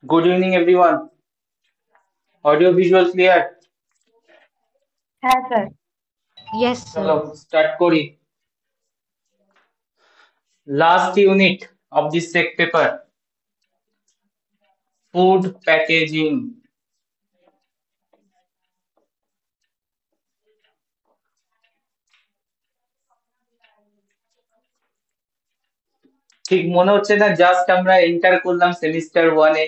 Good evening, everyone. Audio visual clear. হ্যাঁ sir. Yes, sir. চলো start করি. Last unit of this tech paper, food packaging. ঠিক মনে হচ্ছে না জাস্ট আমরা এন্টার করলাম সেমিস্টার ওয়ানে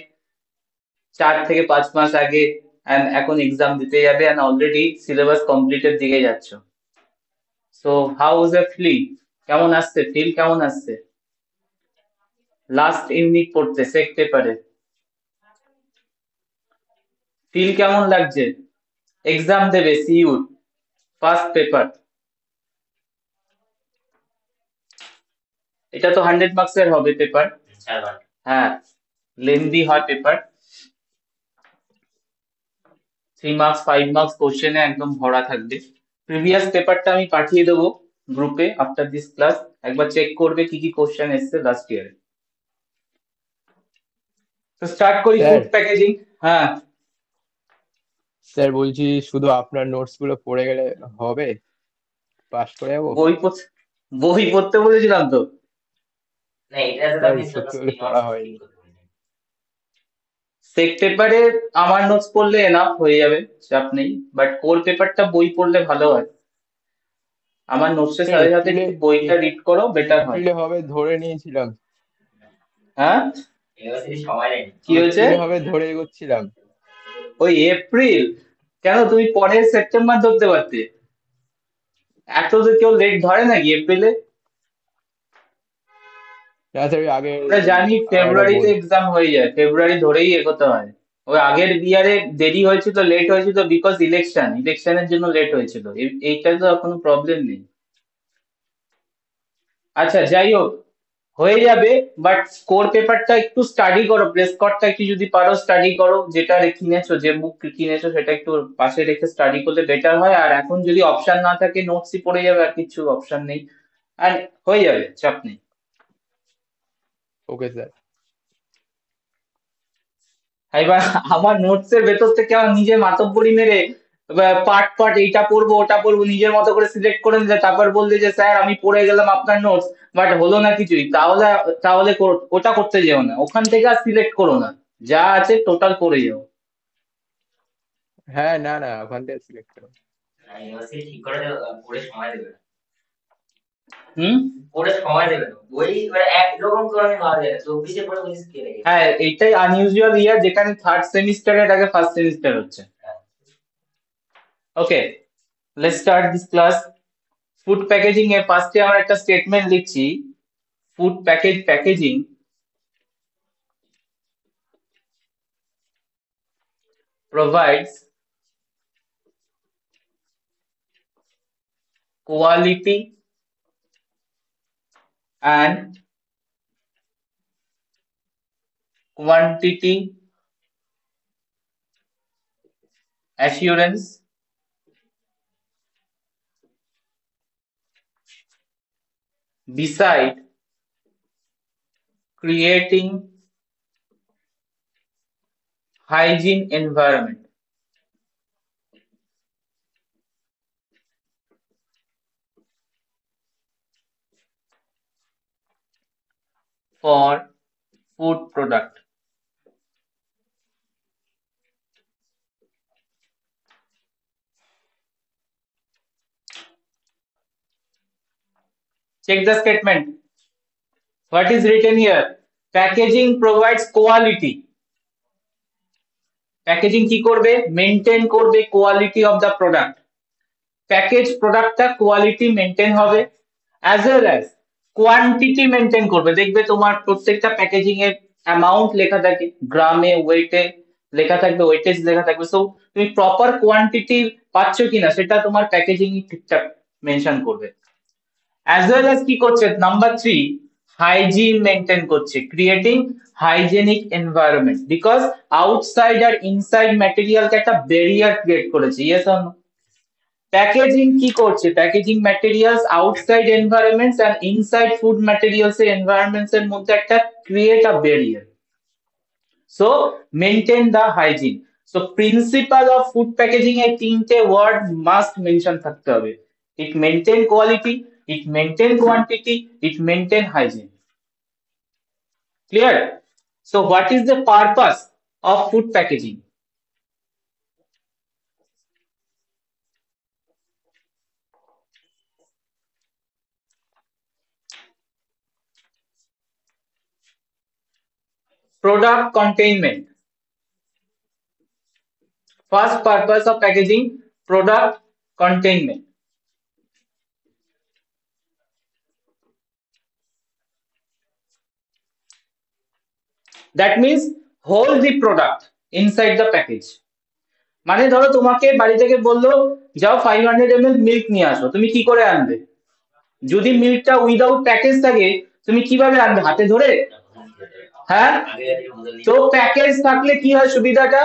4 থেকে 5 মাস আগে and এখন এক্সাম দিতে যাবে and অলরেডি সিলেবাস কমপ্লিটের দিকে যাচ্ছ। So how is a feel? কেমন আসছে? ফিল কেমন আসছে লাস্ট ইউনিট পড়তে সেক পেপারে? ফিল কেমন লাগছে? এক্সাম দেবে সিইউ ফার্স্ট পেপার, এটা তো 100 মার্কসের হবে পেপার। হ্যাঁ, লেন্দি হয় পেপার, 3 মার্কস 5 মার্কস কোশ্চেনে একদম ভরা থাকবে। প্রিভিয়াস পেপারটা আমি পাঠিয়ে দেবো গ্রুপে আফটার দিস ক্লাস, একবার চেক করবে কি কি কোশ্চেন এসছে লাস্ট ইয়ারে। তো স্টার্ট করি স্যার ফুড প্যাকেজিং। হ্যাঁ স্যার বলছি শুধু আপনার নোটস গুলো পড়ে গেলে হবে, পাস করে যাবো? বই পড়তে বলেছিলাম তো। স্যার সত্যি বলে পড়া হয়নি। সেক পেপারে আমার নোটস পড়লে এনাফ হয়ে যাবে, চাপ নেই, বাট কোর পেপারটা বই পড়লে ভালো হয়। আমার নোটসের স্যার সাথে সাথে এপ্রিলে যদি বইটা রিড করো বেটার হয়। এপ্রিলে হবে ধরে নিয়েছিলাম। হ্যাঁ কি হয়েছে? এপ্রিলে হবে ধরে এগোচ্ছিলাম। ওই এপ্রিল? কেন তুমি পরের সেপ্টেম্বর ধরতে পারতে? এত তো কেউ লেট ধরে নাকি এপ্রিলে? না স্যার ওই আগে আমরা জানি আমার একটা ফেব্রুয়ারিতে বন্ধু, এক্সাম হয়ে যায়, ফেব্রুয়ারি ধরেই এগোতে হয়। ওই আগের ইয়ারে দেরি হয়েছিল, লেট হয়েছিল বিকজ ইলেকশনের জন্য লেট হয়েছিল। এইটা তো কোনো প্রবলেম নেই। আচ্ছা যাই হোক, হয়ে যাবে, বাট স্কোর পেপারটা একটু স্টাডি করো, প্রেস কোডটা একটু যদি পারো স্টাডি করো, যেটা কিনেছো, যে বুক কিনেছো সেটা একটু পাশে রেখে স্টাডি করলে বেটার হয়। আর এখন যদি অপশন না থাকে নোটসই পড়ে যাবে, আর কিছু অপশন নেই, আর হয়ে যাবে, চাপ নেই। Okay sir. এবার আমার নোটস এর ভেতর থেকে আমার নিজে মাতব্বরি মেরে পার্ট পার্ট এইটা পড়বো ওটা পড়বো নিজের মতো করে সিলেক্ট করে নিলে, তারপর বললে যে স্যার আমি পড়ে গেলাম আপনার নোটস বাট হলো না কিছুই, তাহলে তাহলে ওটা করতে যেও না, ওখান থেকে আর সিলেক্ট করো না, যা আছে টোটাল পড়ে যাও। হ্যাঁ না না ওখান থেকে সিলেক্ট করো। হুম, হ্যাঁ এইটাই আনইউজুয়াল ইয়ার যেখানে থার্ড সেমিস্টারের আগে ফার্স্ট সেমিস্টার হচ্ছে। Okay, let's start this class. Food packaging এ ফার্স্টে আমরা একটা স্টেটমেন্ট লিখছি। Food packaging provides quality and quantity assurance beside creating hygiene environment for food product. Check the statement. What is written here? Packaging provides quality. Packaging কি করবে? Maintain করবে quality of the product. Package প্রোডাক্টটা quality maintain হবে, as well as quantity maintain করবে। দেখবে তোমার প্রত্যেকটা packaging এর অ্যামাউন্ট লেখা থাকে, গ্রামে ওয়েটে লেখা থাকবে, ওয়েটেজ লেখা থাকবে। সো তুমি প্রপার কোয়ান্টিটি পাচ্ছ কিনা সেটা তোমার প্যাকেজিং ঠিকঠাক মেনশন করবে। অ্যাজ ওয়েল অ্যাজ কি করছে নাম্বার 3, হাইজিন মেনটেন করছে, creating hygienic environment, because outside আর ইনসাইড ম্যাটেরিয়ালকে একটা ব্যারিয়ার ক্রিয়েট করেছে। Yes or no? প্যাকেজিং কি করছে? Packaging materials outside environments and inside food materials এর এনভায়রনমেন্টস এর মধ্যে একটা create a barrier. So maintain the hygiene. So principle of food packaging এ তিনটে word must mention থাকতে হবে. It maintain quality, it maintain quantity, it maintain hygiene. Clear? So what is the purpose of food packaging? Product containment. First purpose of packaging, product containment. That means hold the product inside the package. মানে ধরো তোমাকে বাড়ি থেকে বললো যাও 500 ml milk নিয়ে আসো, তুমি কি করে আনবে? যদি মিল্কটা উইদাউট প্যাকেজ থাকে তুমি কিভাবে আনবে? হাতে ধরে? হ্যাঁ, তো প্যাকেজ থাকলে কি হয় সুবিধাটা?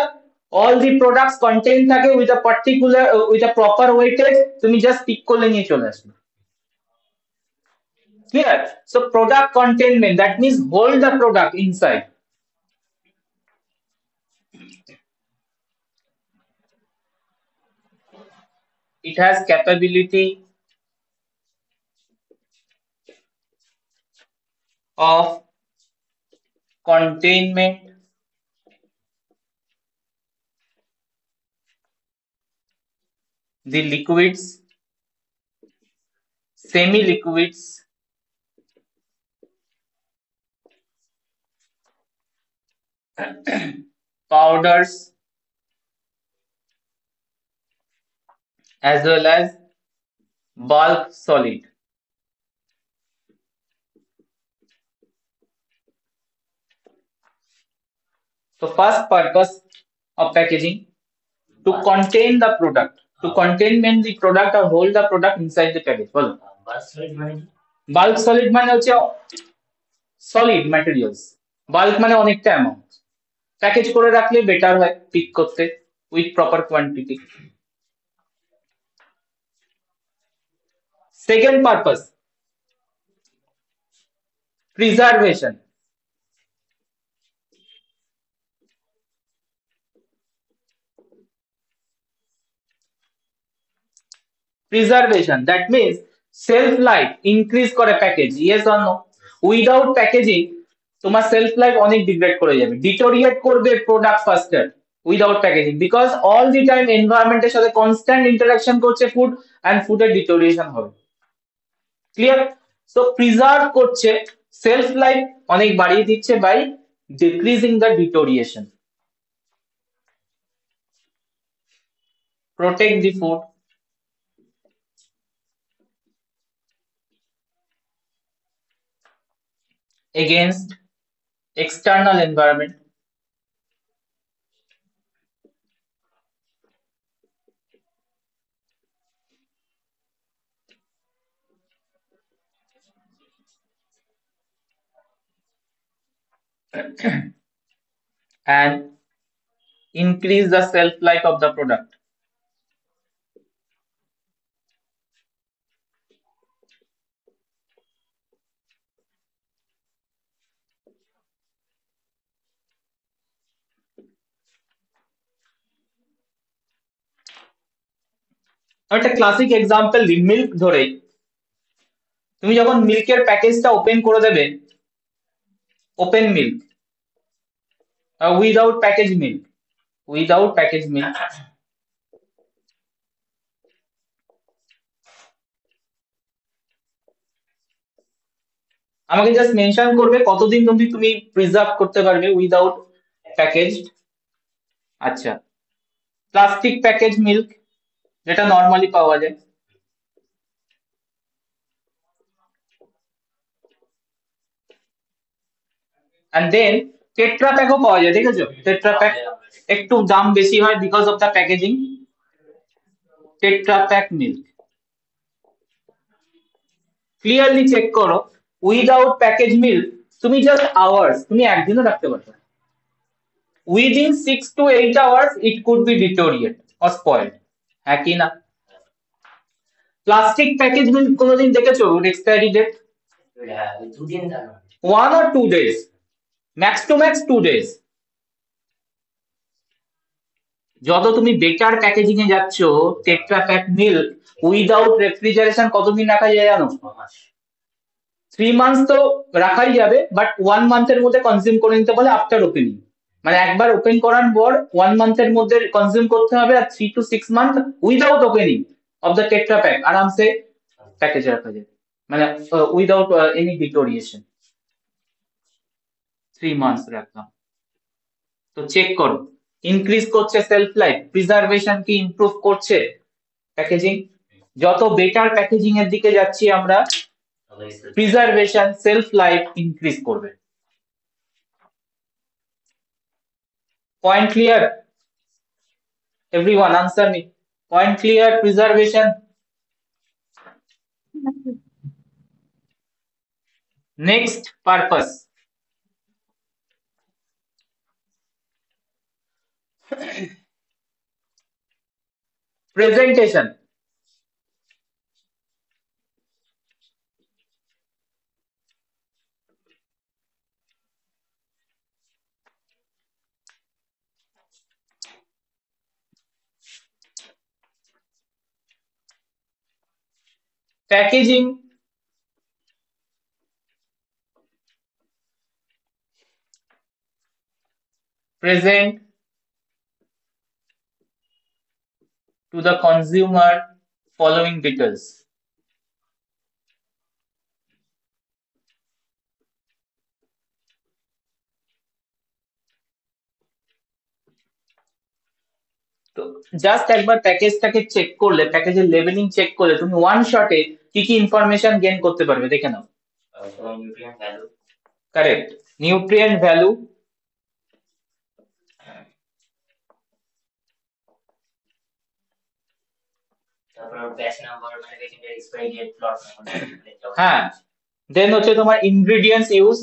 অল দি প্রোডাক্টস কন্টেইন থাকে with a particular with a proper weightage, তুমি জাস্ট পিক করলে নিয়ে চলে আসবে। Clear? So product containment, that means hold the product inside. It has capability of containment the liquids, semi-liquids, powders, as well as bulk solid. So first purpose of packaging, to contain the product, to containment the product or hold the product inside the package. বলো। Bulk solid মানে হচ্ছে solid materials, bulk মানে অনেকটা amount, package করে রাখলে better হয় pick করতে with proper quantity. Second purpose, preservation. Preservation, that means shelf life increase করে package, yes or no? Without packaging তোমার সেলফ লাইফ অনেক ডিগ্রেড করে যাবে, ডিটোরিয়েট করবে product faster without packaging, because all the time এনভায়রনমেন্টের সাথে constant interaction করছে food, and ফুডের ডিটোরিয়েশন হবে। ক্লিয়ার? সো প্রিজার্ভ করছে, সেলফ লাইফ অনেক বাড়িয়ে দিচ্ছে by decreasing the deterioration. Protect the food against external environment, and increase the shelf life of the product. একটা ক্লাসিক এক্সাম্পল দিই, মিল্ক ধরে। তুমি যখন মিল্কের প্যাকেজটা ওপেন করে দেবে, open milk, without package milk, without package milk, আমাকে জাস্ট মেনশন করবে কতদিন অবধি তুমি প্রিজার্ভ করতে পারবে উইদাউট প্যাকেজ। আচ্ছা, প্লাস্টিক প্যাকেজ মিল্ক যেটা নর্মালি পাওয়া যায়, and then টেট্রা প্যাকও পাওয়া যায়, দেখেছো? টেট্রা প্যাক একটু দাম বেশি হয় because of the packaging. Tetra Pak milk clearly check করো, উইদাউট প্যাকেজ মিল্ক তুমি জাস্ট আওয়ার্স, তুমি একদিনও রাখতে পারবে। Within 6 to 8 hours it could be deteriorate or spoiled, হ্যাঁ কি না? প্লাস্টিক প্যাকেজ মিল্ক কোনোদিন দেখেছো expiry date? 1 or 2 days, max to max 2 days, যত তুমি বেটার প্যাকেজিং এ যাচ্ছ, tetra Pak milk without refrigeration কতদিন রাখা যায় জানো? 3 মান্থস তো রাখাই যাবে, বাট 1 মান্থের মধ্যে কনজিউম করে নিতে বলে আফটার ওপেনিং। মানে একবার ওপেন করার পর 1 মান্থের মধ্যে কনজিউম করতে হবে, আর 3 to 6 month without opening of the tetra pack আরামসে প্যাকেজে রাখা যায়, মানে উইদাউট এনি ডিটোরিয়েশন 3 মান্থস রাখলাম। তো চেক করো, ইনক্রিজ করছে সেলফ লাইফ, প্রিজার্ভেশন কি ইমপ্রুভ করছে প্যাকেজিং। যত বেটার প্যাকেজিং এর দিকে যাচ্ছি আমরা, প্রিজার্ভেশন সেলফ লাইফ ইনক্রিজ করবে। Point clear? Everyone answer me. Point clear? Preservation. Next purpose, presentation. Packaging present to the consumer following details. তো জাস্ট একবার প্যাকেজটাকে চেক করলে, প্যাকেজের লেবেলিং চেক করলে তুমি ওয়ান শটে কি কি ইনফরমেশন গেইন করতে পারবে দেখে নাও। কারেক্ট, নিউট্রিয়েন্ট ভ্যালু, হ্যাঁ, দেন হচ্ছে তোমার ইনগ্রেডিয়েন্টস ইউজ,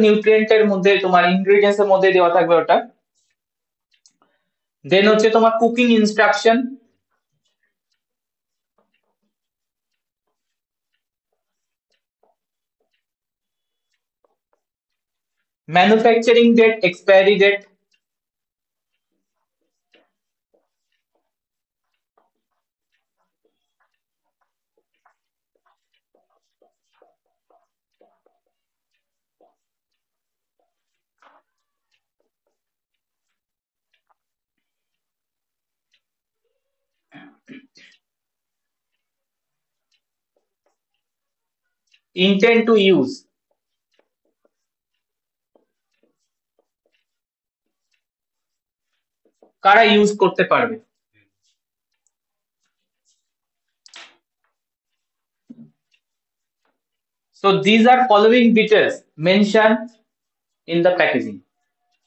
নিউট্রিয়েন্টের মধ্যে তোমার ইনগ্রেডিয়েন্টস এর মধ্যে দেওয়া থাকবে ওটা। দেন হচ্ছে তোমার cooking instruction, manufacturing date, expiry date, intent to use, কারা ইউজ করতে পারবে। So these are following details mentioned in the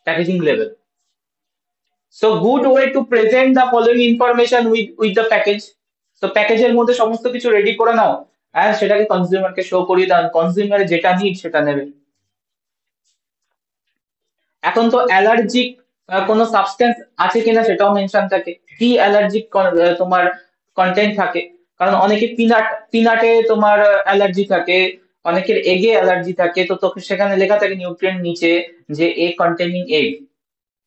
packaging level. So good way to present the following information with the package. So প্যাকেজের মধ্যে সমস্ত কিছু ready করে নাও আর সেটাকে কনজিউমারকে show করিয়ে দাও, কনজিউমার যেটা নিড সেটা নেবে। এখন তো অ্যালার্জিক কোনো সাবস্টেন্স আছে কিনা সেটাও মেনশন থাকে, কি অ্যালার্জিক তোমার কন্টেন্ট থাকে, কারণ অনেকে পিনাটে তোমার অ্যালার্জি থাকে, অনেকের এগে অ্যালার্জি থাকে, তো তোকে সেখানে লেখা থাকে নিউট্রিয়েন্ট নিচে যে এগ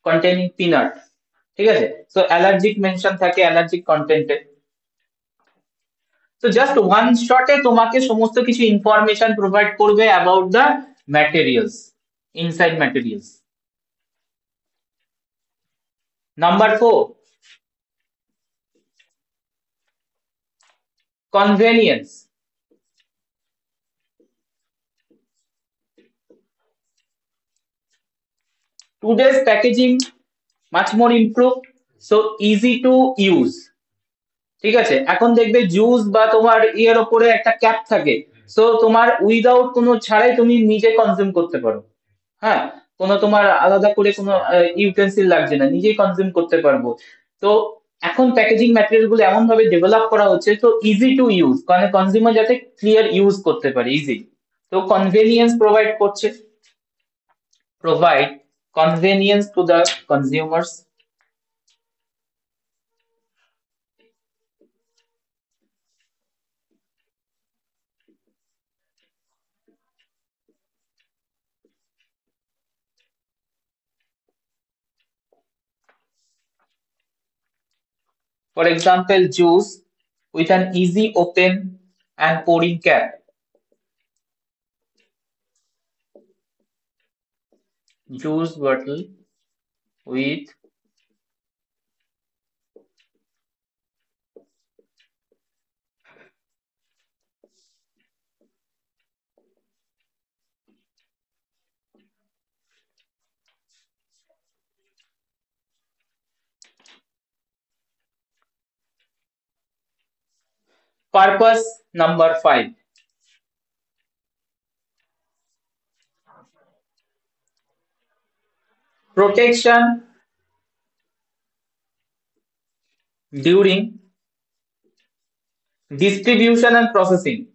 কন্টেনিং পিনাট, ঠিক আছে। সো অ্যালার্জিক মেনশন থাকে অ্যালার্জিক কন্টেন্টে। তো জাস্ট ওয়ান শটে তোমাকে সমস্ত কিছু ইনফরমেশন প্রোভাইড করবে about the materials, inside materials. Number 4, convenience. Today's packaging much more improved, so easy to use. ঠিক আছে, এখন দেখবে জুস বা তোমার ইয়ের ওপরে একটা ক্যাপ থাকে, সো তোমার উইদাউট কোনো ছাড়াই তুমি নিজে কনজিউম করতে পারো। হ্যাঁ, কোনো তোমার আলাদা করে কোনো ইউটেন্সিল লাগছে না, নিজেই কনজিউম করতে পারবো। তো এখন প্যাকেজিং ম্যাটেরিয়াল গুলো এমন ভাবে ডেভেলপ করা হচ্ছে তো ইজি টু ইউজ, মানে কনজিউমার যাতে ক্লিয়ার ইউজ করতে পারে ইজি। তো কনভেনিয়েন্স প্রোভাইড করছে, provide convenience to the consumers. For example, juice with an easy open and pouring cap. Juice bottle with purpose number 5. Protection during distribution and processing.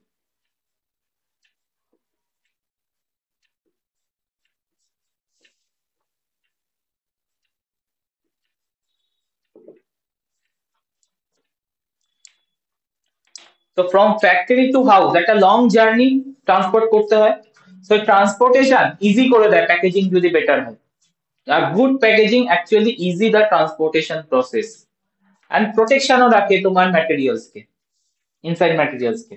So from factory to house, একটা long journey transport করতে হয়. So transportation easy করে দেয় packaging যদি better হয়. A good packaging actually easy the transportation process and protection ও রাখে তোমার materials K, inside materials K.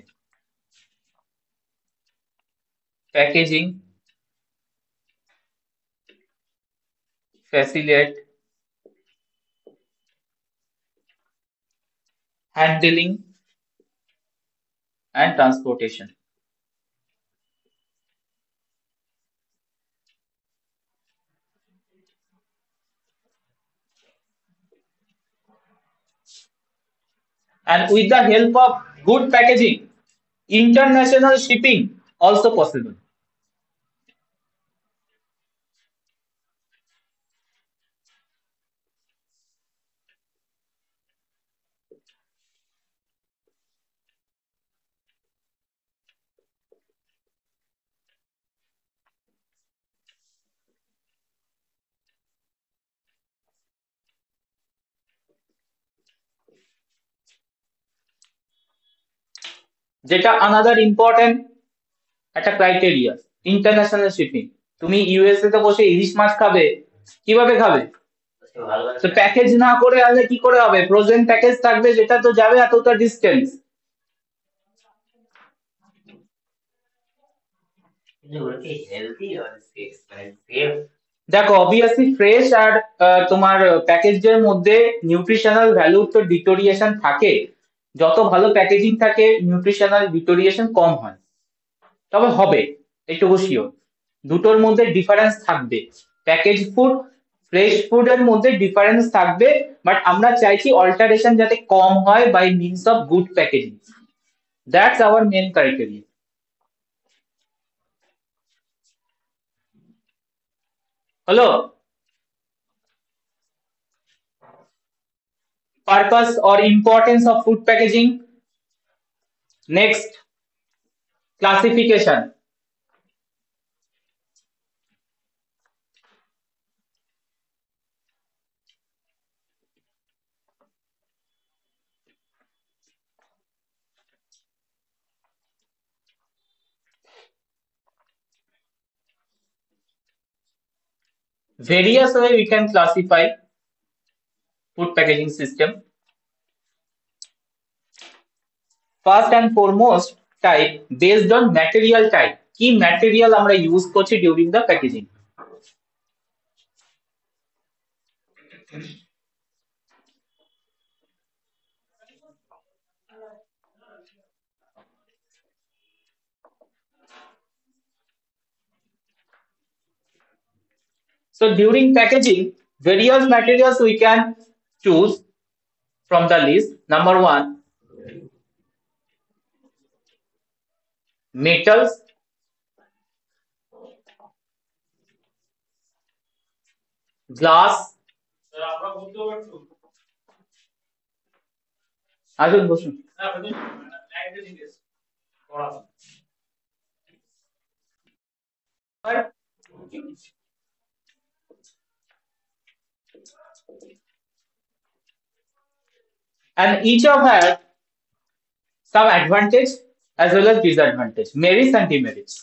Packaging facilitate handling and transportation. And with the help of good packaging, international shipping also possible. যেটা another important একটা criteria, international shipping. তুমি USA তে বসে ইলিশ মাছ খাবে, কিভাবে খাবে? তো প্যাকেজ না করে আনলে কি করে হবে? ফ্রোজেন প্যাকেজ থাকবে, যেটা তো যাবে এতটা ডিস্টেন্স। দেখো অবভিয়াসলি ফ্রেশ আর তোমার প্যাকেজের মধ্যে নিউট্রিশনাল ভ্যালু তো ডিটোরিয়েশন থাকে। যত ভালো প্যাকেজিং থাকে নিউট্রিশনাল ডিটোরিয়েশন কম হয়, তবে হবে এইটুকু শিওর। দুটোর মধ্যে ডিফারেন্স থাকবে, প্যাকেজ ফুড ফ্রেশ ফুড এর মধ্যে ডিফারেন্স থাকবে, বাট আমরা চাইছি অল্টারেশন যাতে কম হয় by means of good packaging. That's our main criteria. হলো? Purpose or importance of food packaging. Next, classification. Various way we can classify food packaging system. First and foremost type based on material type. কি material আমরা use করছি during the packaging. So during packaging, various materials we can choose from the list. Number 1, metals, glass, আসুন বসুন। And each of have some advantage as well as disadvantage, merits and demerits.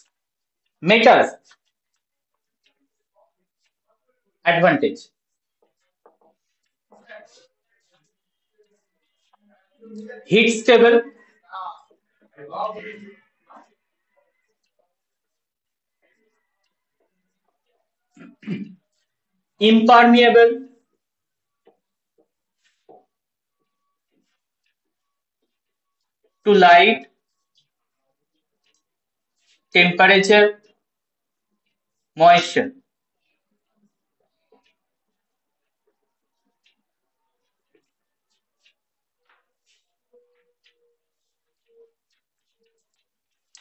Metals, advantage. heat stable, impermeable, to light, temperature, moisture.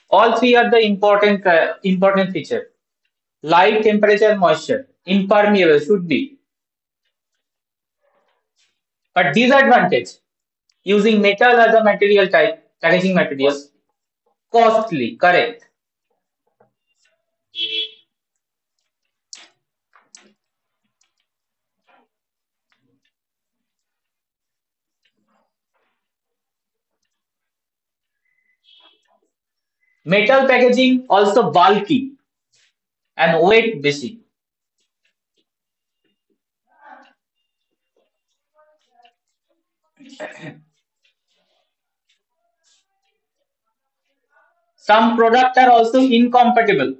All three are the important feature. Light, temperature, moisture. Impermeable should be. But disadvantage, using metal as a material type, packaging material, costly, correct. Metal packaging also bulky and weight বেশি. Some products are also incompatible.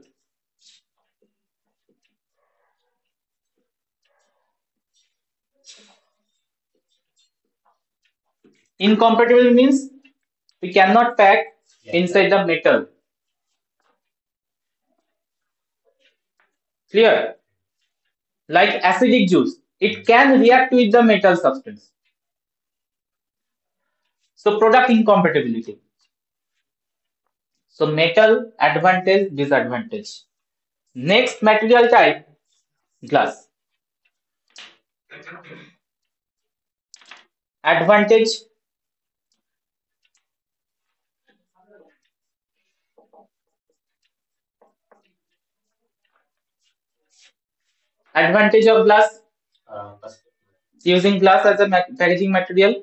Incompatible means we cannot pack inside the metal. Clear? Like acidic juice, it can react with the metal substance. So product incompatibility. So metal advantage, disadvantage. Next material type, glass. Advantage, advantage of glass, using glass as a packaging material.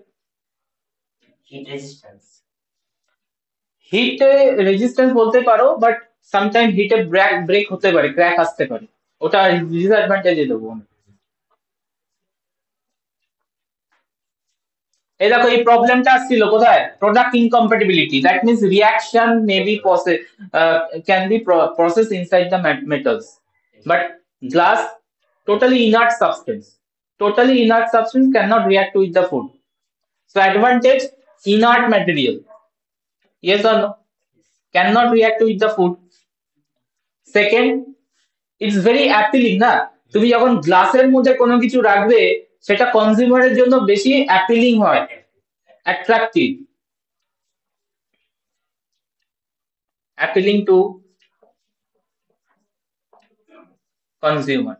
Heat resistance বলতে পারো, but sometime হিটে break হতে পারে, crack আসতে পারে, ওটা ডিসঅ্যাডভান্টেজে দেবো। এই দেখো এই প্রবলেমটা আসছিল কোথায়, product incompatibility, that means reaction may be can be process inside the metals, but glass totally inert substance, totally inert substance cannot react with the food. So advantage, inert material, yes or no, cannot react with the food. Second, it's very appealing না, তুমি যখন গ্লাসের মধ্যে কোনো কিছু রাখবে সেটা কনজিউমারের জন্য বেশি অ্যাপিলিং হয়, attractive, appealing to consumer.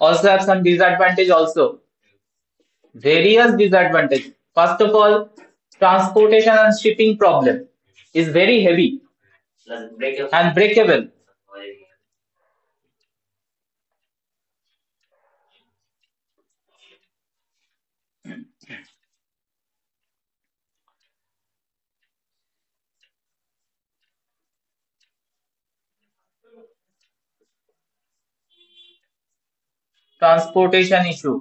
Also have some disadvantage also, various disadvantage. First of all, transportation and shipping problem is very heavy and breakable. Transportation issue.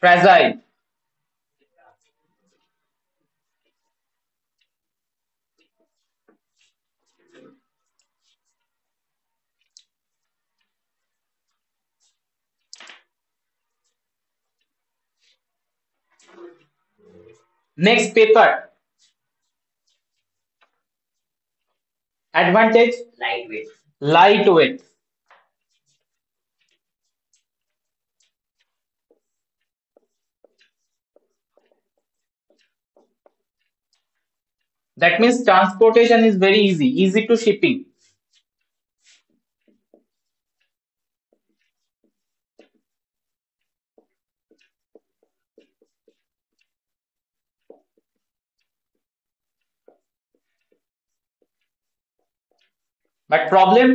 Fragile. Next paper. Advantage, lightweight. That means transportation is very easy to shipping. But problem,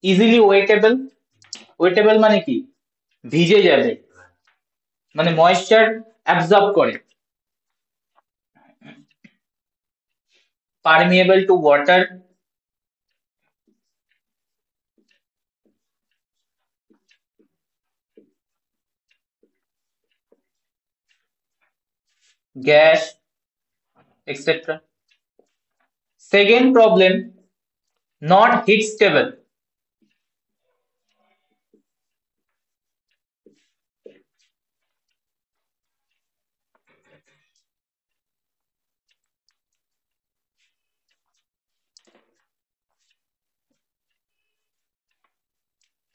easily wettable. Wettable মানে কি? ভিজে যাবে, মানে moisture absorb করে। Permeable to water, gas, etc. Second problem, not heat stable.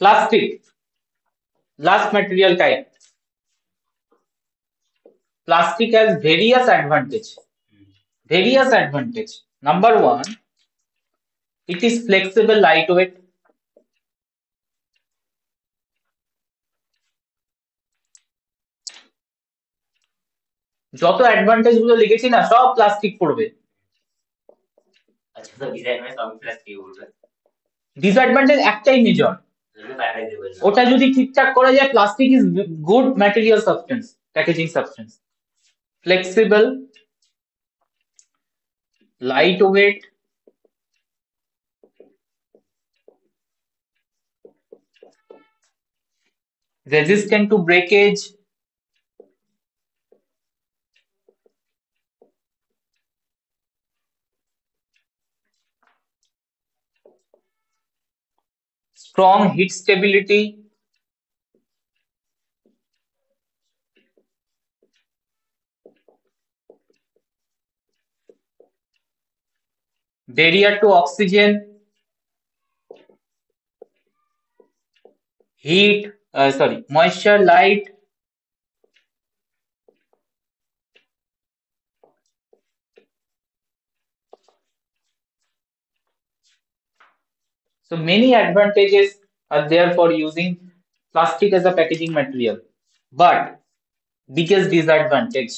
Plastic, last material type. Plastic has various advantage. Various advantage. Number one, it is flexible, lightweight. যত advantage গুলো লিখেছি না সব প্লাস্টিক পড়বে। ডিসঅ্যাডভান্টেজ একটাই major, ওটা যদি ঠিকঠাক করা যায়, plastic is good material substance, packaging substance. Flexible, light weight, resistant to breakage, strong heat stability, barrier to oxygen, heat, moisture, light, so many advantages are there for using plastic as a packaging material, but biggest disadvantage,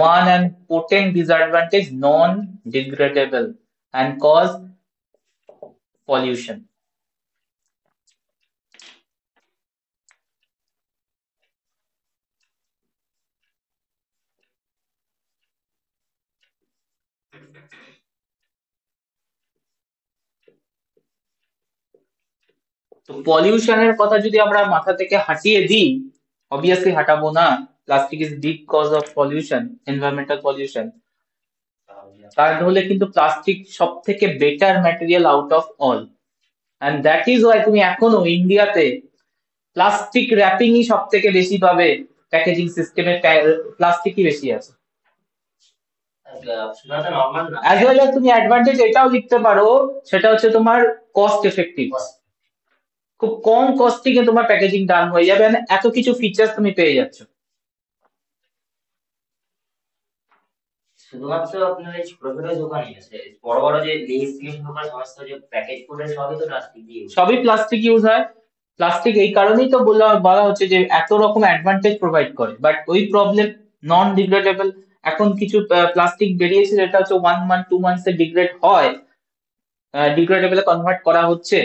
one and potent disadvantage, non-degradable and cause pollution. তো পলিউশনের কথা যদি আমরা মাথা থেকে হাটিয়ে দিই, obviously হাঁটাবো না, plastic is big cause of pollution, environmental pollution, তাহলে কিন্তু প্লাস্টিক সব থেকে better material out of all, and that is why তুমি এখনো ইন্ডিয়াতে প্লাস্টিক র্যাপিংই সব থেকে বেশি পাবে, প্যাকেজিং সিস্টেমে প্লাস্টিকই বেশি আছে। অ্যাজ ওয়েল অ্যাজ তুমি অ্যাডভান্টেজ এটাও লিখতে পারো, সেটা হচ্ছে তোমার কস্ট এফেক্টিভ, খুব কম কস্টিংয়ে তোমার প্যাকেজিং ডান হয়ে যাবে, এত কিছু ফিচার্স তুমি পেয়ে যাচ্ছ। শুধুমাত্র আপনার এই ছোট ছোট দোকানই আছে, বড় বড় যে লেস ক্রিম দোকান সমস্ত যে প্যাকেজ ফুডের সবই তো প্লাস্টিক দিয়ে, সবই প্লাস্টিক ইউজ হয়। প্লাস্টিক এই কারণেই তো বলা হচ্ছে যে এত রকম অ্যাডভান্টেজ প্রোভাইড করে, বাট ওই প্রবলেম, নন ডিগ্রেডেবল। এখন কিছু প্লাস্টিক বেরিয়েছে যেটা হচ্ছে 1 মান্থ 2 মান্থসে ডিগ্রেড হয়, ডিগ্রেডেবলে কনভার্ট করা হচ্ছে,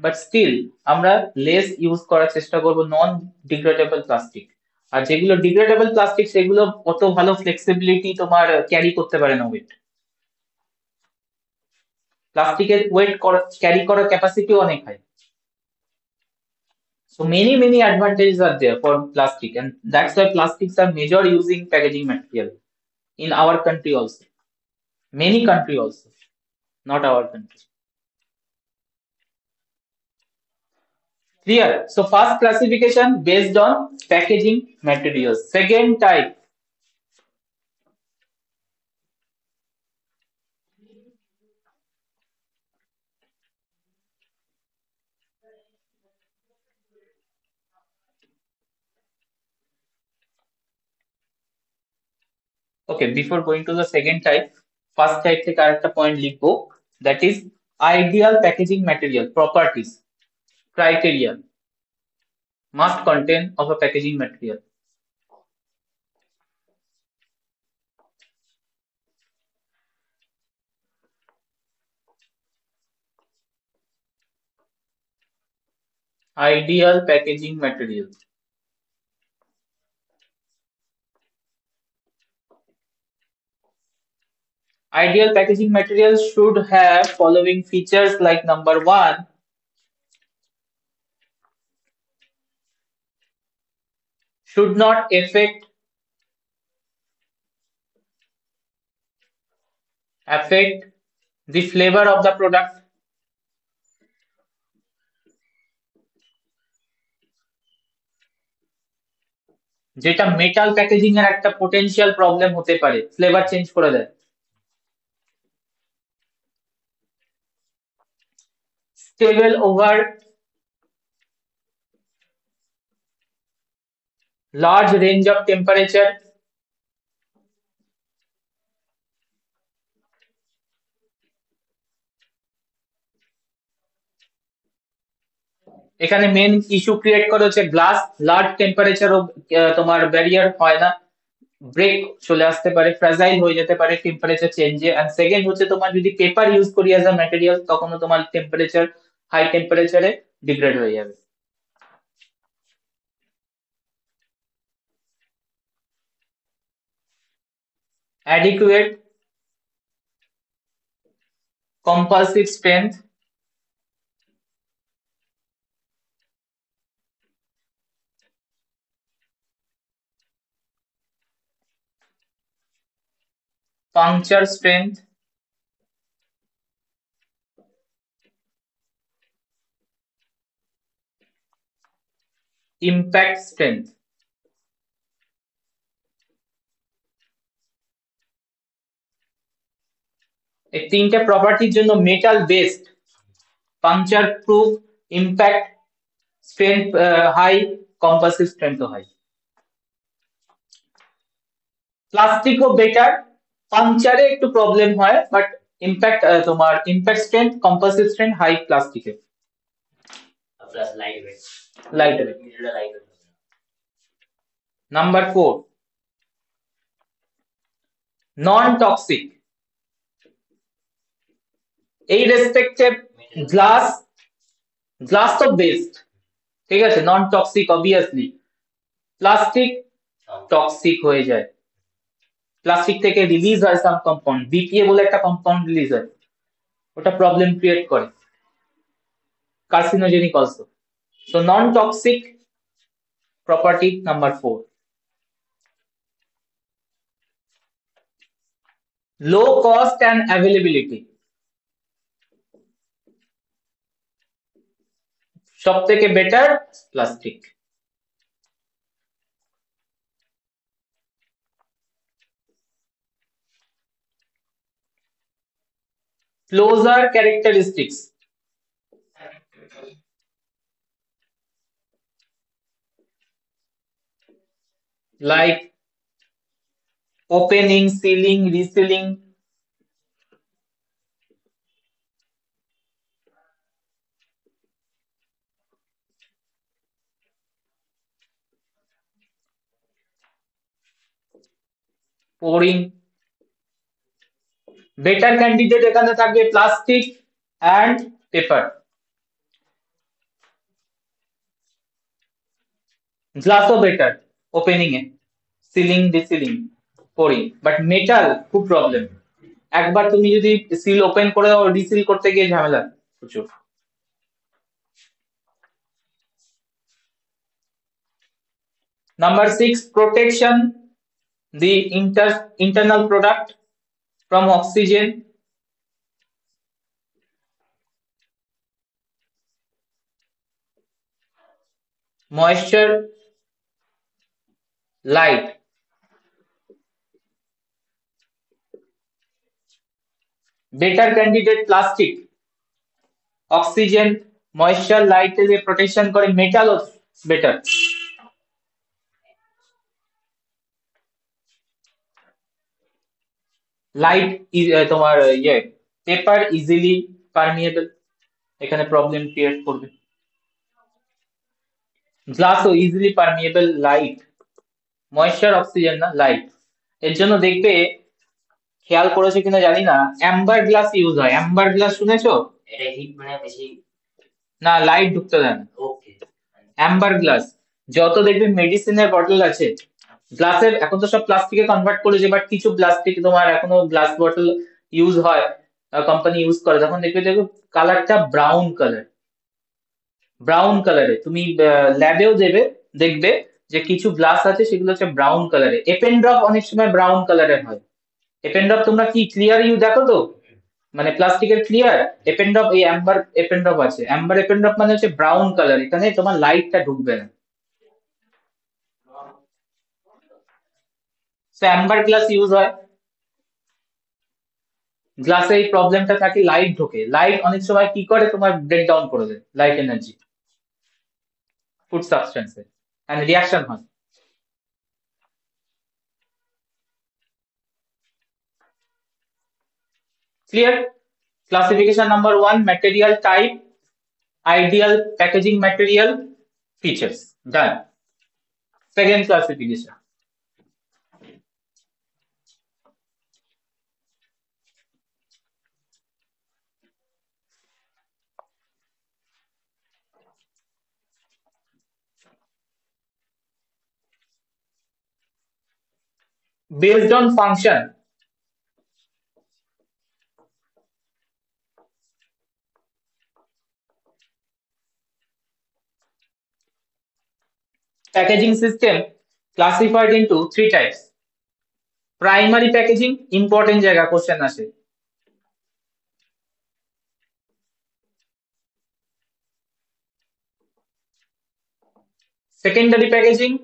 বাট স্টিল আমরা লেস ইউজ করার চেষ্টা করব নন ডিগ্রেডেবল প্লাস্টিক। আর যেগুলো ডিগ্রেডেবল প্লাস্টিক সেগুলো অত ভালো ফ্লেক্সিবিলিটি তোমার ক্যারি করতে পারে না ওয়েট, প্লাস্টিকের ওয়েট ক্যারি করার ক্যাপাসিটিও অনেক high. So many advantages are there for plastic, and that's why plastics are major using packaging material in our country also, many country also, not our country. Clear? So first classification based on packaging materials. Second type, okay, before going to the second type, first type থেকে আরেকটা point লিখবো, that is ideal packaging material properties, criteria, must contain of a packaging material. Ideal packaging material. Ideal packaging material should have following features like number 1, should not affect the flavor of the product. যেটা metal packaging এর একটা potential problem হতে পারে, flavour change করে দেয়। Stable over large range of temperature. এখানে main issue create করে হচ্ছে গ্লাস, লার্জ টেম্পারেচার তোমার ব্যারিয়ার হয় না, ব্রেক চলে আসতে পারে, ফ্রাজাইল হয়ে যেতে পারে টেম্পারেচার চেঞ্জে। এন্ড সেকেন্ড হচ্ছে তোমার যদি পেপার ইউজ করি অ্যাজ আ ম্যাটেরিয়াল, তখনও তোমার টেম্পারেচার হাই টেম্পারেচারে ডিগ্রেড হয়ে যাবে। Adequate compulsive strength, puncture strength, impact strength. এই তিনটে প্রপার্টির জন্য metal based, puncture proof, impact strength high, compulsive strength high. প্লাস্টিকও বেটার, পাংচারে একটু প্রবলেম হয়, বাট ইম্প্যাক্ট তোমার impact strength, compulsive strength high প্লাস্টিকে। Plus light weight. Number 4, non toxic. এই রেসপেক্টে গ্লাস তো বেস্ট, ঠিক আছে, non toxic obviously. Plastic toxic হয়ে যায়, প্লাস্টিক থেকে রিলিজ হয় সাম কম্পাউন্ড, বিপিএ বলে একটা কম্পাউন্ড রিলিজ হয়, ওটা প্রবলেম ক্রিয়েট করে, carcinogenic also. So non toxic property number 4। Low cost and availability, সব থেকে better plastic. Closer characteristics, like opening, sealing, resealing, pouring. Better candidate এখানে থাকবে প্লাস্টিক অ্যান্ড পেপার। গ্লাসও বেটার ওপেনিং এ, sealing, resealing, pouring, but metal খুব problem. একবার তুমি যদি সিল ওপেন করে দাও, ডিসিল করতে গিয়ে ঝামেলা প্রচুর। Number 6, protection the internal product from oxygen, moisture, light. Better candidate plastic, oxygen, moisture, light এ যে প্রোটেকশন করে, মেটাল বেটার। লাইট তোমার ইয়ে পেপার ইজিলি পারমিয়েবল, এখানে প্রবলেম ক্রিয়েট করবে। গ্লাসও easily permeable, light, moisture, oxygen না, লাইট। এর জন্য দেখবে, খেয়াল করেছো কিনা জানি না, অ্যাম্বার গ্লাস ইউজ হয়। অ্যাম্বার গ্লাস শুনেছো? এটা হিট মানে বেশি না, লাইট ঢুকতে দেয় না। ওকে। অ্যাম্বার গ্লাস, যত দেখবে মেডিসিনের বটল আছে গ্লাসের, এখন তো সব প্লাস্টিকে কনভার্ট করেছে, বাট কিছু প্লাস্টিক তোমার এখনো গ্লাস বটল ইউজ হয়, কোম্পানি ইউজ করে, তখন দেখবে দেখো কালারটা ব্রাউন কালার, ব্রাউন কালারে। তুমি ল্যাবেও দেবে, দেখবে যে কিছু গ্লাস আছে সেগুলো হচ্ছে ব্রাউন কালারে। এপেন ড্রপ অনেক সময় ব্রাউন কালারের হয়। এপেন ড্রপ তোমরা কি ক্লিয়ার ইউ দেখো তো, মানে প্লাস্টিকের ক্লিয়ার এপেন ড্রপ, এই অ্যাম্বার এপেন ড্রপ আছে, অ্যাম্বার এপেন ড্রপ মানে হচ্ছে ব্রাউন কালার, এখানে তোমার লাইটটা ঢুকবে না। তো অ্যাম্বার গ্লাস ইউজ হয়, গ্লাসে এই প্রবলেমটা থাকে, লাইট ঢোকে, লাইট অনেক সময় কি করে তোমার ব্রেক ডাউন করে দেয় লাইট এনার্জি ফুড সাবস্টেন্সে, এন্ড রিয়াকশন হয়। Clear? Classification number 1, material type, ideal packaging material, features, done. Second classification, based on function. Packaging system classified into 3 types. Primary packaging, important জায়গা কোশ্চেন আসে। Secondary packaging,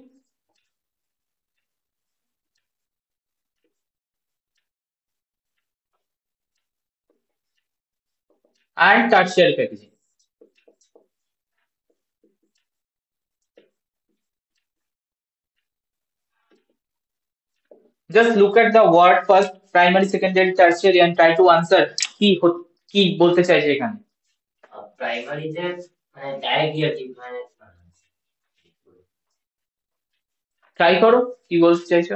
and tertiary packaging. Just look at the word first, primary, secondary, tertiary, and try to answer কি বলতে চাইছে এখানে। প্রাইমারিতে মানে ডায়াগ্রাফি মানে try করো কি বলতে চাইছো,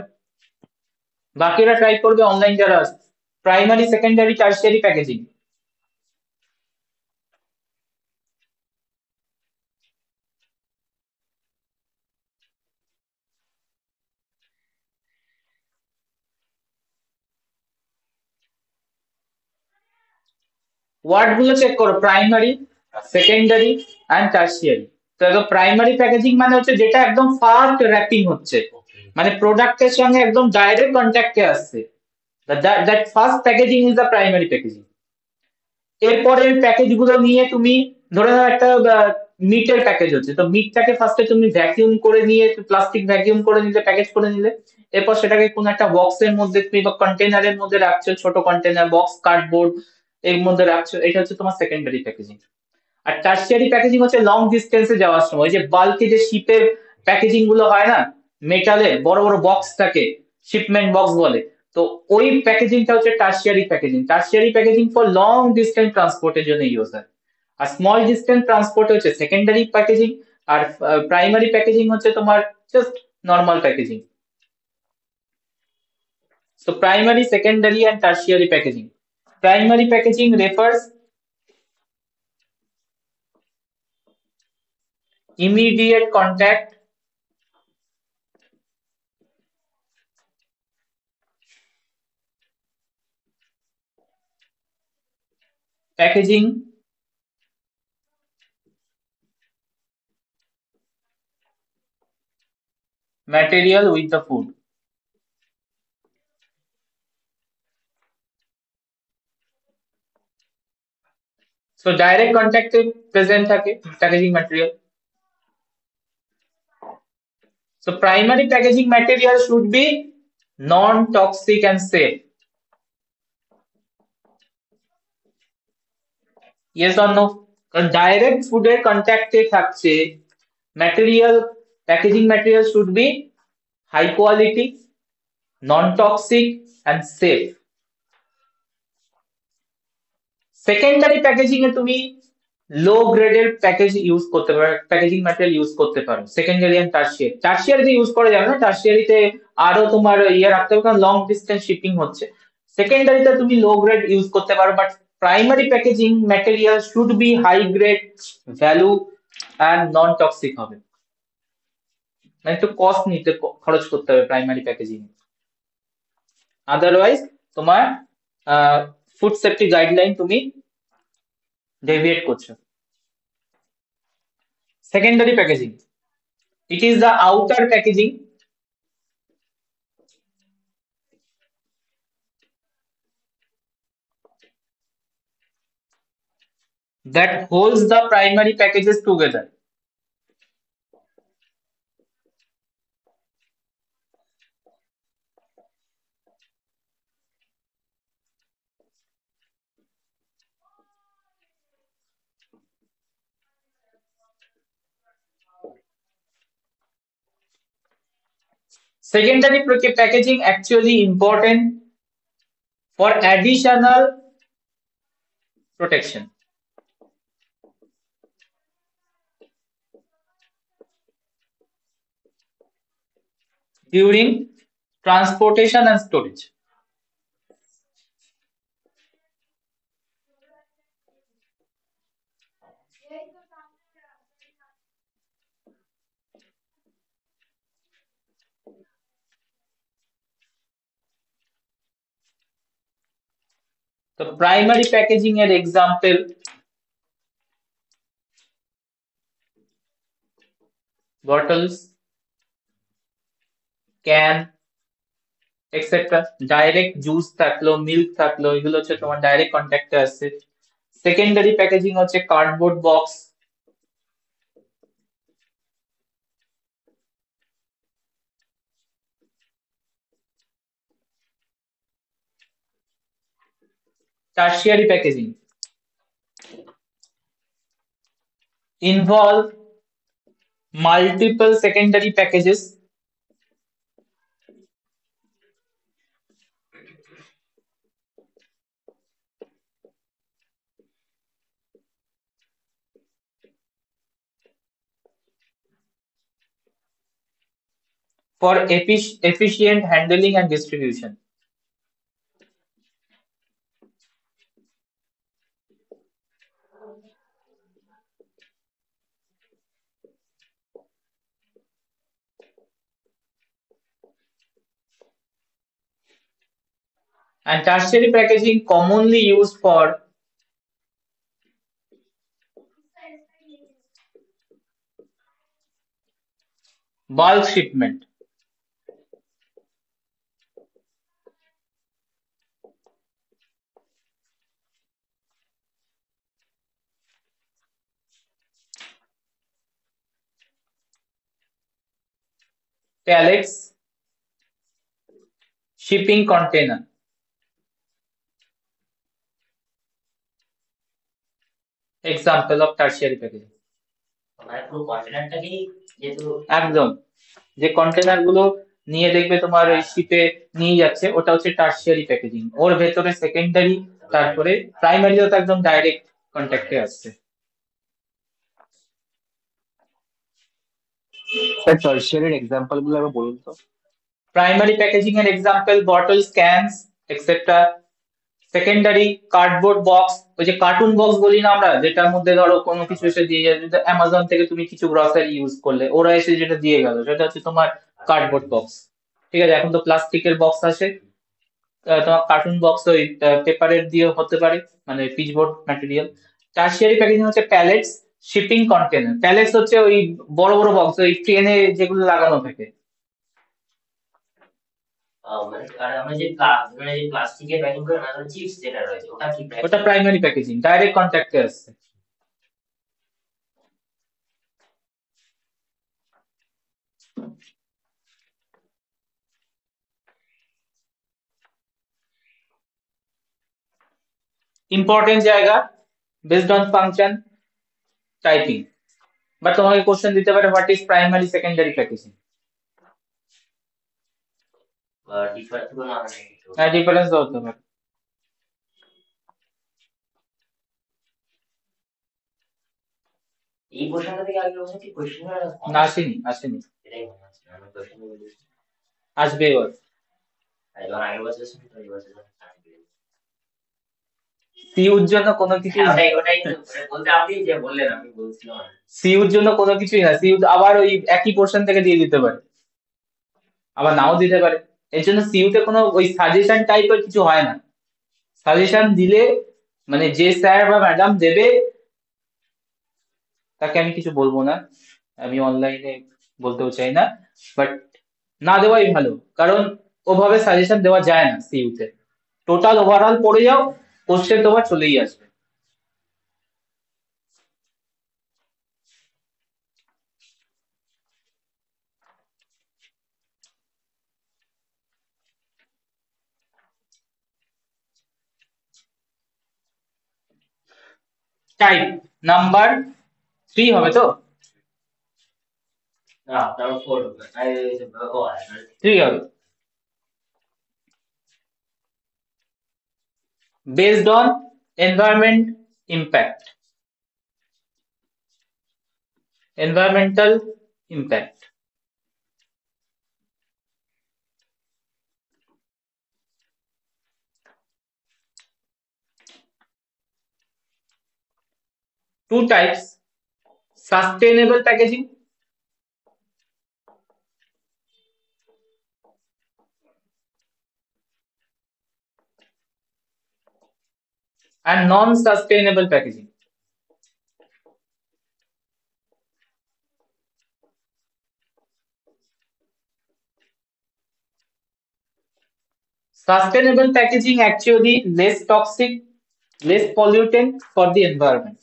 বাকিরা ট্রাই করবে অনলাইন যারা আছে। Primary, secondary, tertiary packaging. Word গুলো চেক করো, প্রাইমারি, সেকেন্ডারি অ্যান্ড টার্সিয়ারি। তো দেখো প্রাইমারি প্যাকেজিং মানে হচ্ছে যেটা একদম ফার্স্ট র্যাপিং হচ্ছে, মানে প্রোডাক্টের সঙ্গে একদম ডাইরেক্ট কন্ট্যাক্টে আসছে, that first packaging is the primary packaging. এরপরে প্যাকেজ গুলো নিয়ে তুমি ধরে নাও একটা মিটের প্যাকেজ হচ্ছে, তো মিটটাকে ফার্স্টে তুমি ভ্যাকিউম করে নিয়ে, প্লাস্টিক ভ্যাকিউম করে নিলে, প্যাকেজ করে নিলে, এরপর সেটাকে কোন একটা বক্সের মধ্যে তুমি বা কন্টেনারের মধ্যে রাখছো, ছোট কন্টেনার বক্স, কার্ডবোর্ড এর মধ্যে রাখছো, এটা হচ্ছে তোমার সেকেন্ডারি প্যাকেজিং। আর টার্সিয়ারি প্যাকেজিং হচ্ছে লং ডিস্টেন্সে যাওয়ার সময়, ওই যে বাল্কে যে শিপের প্যাকেজিং গুলো হয় না, মেটালের বড় বড় বক্স থাকে, শিপমেন্ট বক্স বলে, তো ওই প্যাকেজিংটা হচ্ছে tertiary packaging. Tertiary packaging for long distance ট্রান্সপোর্টের জন্য ইউজ হয়। আর স্মল ডিস্টেন্স ট্রান্সপোর্ট হচ্ছে সেকেন্ডারি প্যাকেজিং, আর প্রাইমারি প্যাকেজিং হচ্ছে তোমার just normal packaging. So primary, secondary and tertiary packaging. Primary packaging refers immediate contact packaging material with the food. So direct contact present থাকে packaging material. So primary packaging material should be non-toxic and safe. Yes or no? কারণ direct ফুডের কন্ট্যাক্টে থাকছে material, packaging material should be high quality, non toxic and safe. Secondary packaging এ তুমি low গ্রেডের package use করতে পারো, packaging material use করতে পারো। সেকেন্ডারি এন্ড টার্সিয়ারি, টার্সিয়ারিতে ইউজ করা যাবে না, টার্সিয়ারিতে আরো তোমার ইয়ে রাখতে হবে, কারণ লং ডিস্টেন্স শিপিং হচ্ছে। সেকেন্ডারিতে তুমি লো গ্রেড ইউজ করতে পারো, but primary packaging material should be high grade, value and non toxic হবে। মানে একটু কস্ট নিতে খরচ করতে হবে প্রাইমারি প্যাকেজিং। আদারওয়াইজ তোমার ফুড সেফটি গাইডলাইন তুমি ডেভিয়েট করছো। Secondary packaging, it is the outer packaging that holds the primary packages together. Secondary packaging actually important for additional protection during transportation and storage. The primary packaging এর example bottles, can, etc. Direct juice থাকলো, milk থাকলো, এগুলো হচ্ছে তোমার direct কন্ট্যাক্টে আসছে। Secondary packaging হচ্ছে cardboard box, tertiary packaging involve multiple secondary packages for efficient handling and distribution. And tertiary packaging commonly used for bulk shipment, pallets, shipping container. Example of tertiary packaging. মানে পুরো কন্টেনারটাকেই যেহেতু একদম, যে container গুলো নিয়ে দেখবে তোমার ওই শিপে নিয়ে যাচ্ছে, ওটা হচ্ছে টার্সিয়ারি প্যাকেজিং। ওর ভেতরে সেকেন্ডারি, তারপরে প্রাইমারি তো একদম ডাইরেক্ট কন্ট্যাক্টে আসছে। স্যার টার্সিয়ারির এক্সাম্পল গুলো আবার বলুন তো। প্রাইমারি প্যাকেজিং এর example bottles, cans, etcetera. Secondary cardboard box, ওই যে কার্টুন বক্স বলি না আমরা, যেটার মধ্যে ধরো কোনো কিছু এসে দিয়ে যাবে, অ্যামাজন থেকে তুমি কিছু গ্রসারি ইউজ করলে ওরা এসে যেটা দিয়ে গেল, সেটা হচ্ছে তোমার কার্ডবোর্ড বক্স। ঠিক আছে, এখন তো প্লাস্টিকের বক্স আসে, তোমার কার্টুন বক্স ওই পেপারের দিয়ে হতে পারে, মানে পিচবোর্ড ম্যাটেরিয়াল। টার্সিয়ারি প্যাকেজিং হচ্ছে প্যালেটস, শিপিং কন্টেনার। প্যালেটস হচ্ছে ওই বড় বড় বক্স, ওই ট্রেনে যেগুলো লাগানো থাকে। মানে আর আমরা যে মানে যে প্লাস্টিকের প্যাকিং করে না, চিপস যেটা রয়েছে ওটা কি ওটা প্রাইমারি প্যাকেজিং, ডাইরেক্ট কন্ট্যাক্টে আসছে। ইম্পর্টেন্ট জায়গা বেসড অন ফাংশন টাইপিং, বা তোমাকে কোশ্চেন দিতে পারে what is primary secondary packaging. Difference গুলো না হ্যাঁ, ডিফারেন্স হতে পারে। এই কোশ্চেনটা থেকে আগে বলছে কি কোশ্চেন না, আসেনি আসেনি, এটাই মনে হচ্ছে আমি কোশ্চেন বলেছি আসবে এবার। যখন আগের বছর শুনি তো এই বছর সিউর জন্য কোনো কিছুই হ্যাঁ, না, ওটাই তো বলতে আপনি যে বললেন আমি বলছিলাম আর কি। সিউর জন্য কোনো কিছুই না, সিউ আবার ওই একই পোর্শন থেকে দিয়ে দিতে পারে, আবার নাও দিতে পারে। এর জন্য সিইউতে কোনো ওই সাজেশন টাইপের কিছু হয় না। সাজেশন দিলে মানে যে স্যার বা ম্যাডাম দেবে তাকে আমি কিছু বলবো না, আমি অনলাইনে বলতেও চাই না, বাট না দেওয়াই ভালো, কারণ ওভাবে সাজেশন দেওয়া যায় না সিইউতে। টোটাল ওভারঅল পড়ে যাও, কোশ্চেন তোমার চলেই আসবে। টাইপ নাম্বার 3 হবে তো? না, নাম্বার 4 হবে। ও আচ্ছা। 3 হবে। Based on environment impact, environmental impact. Two types: sustainable packaging and non-sustainable packaging. Sustainable packaging actually less toxic, less pollutant for the environment.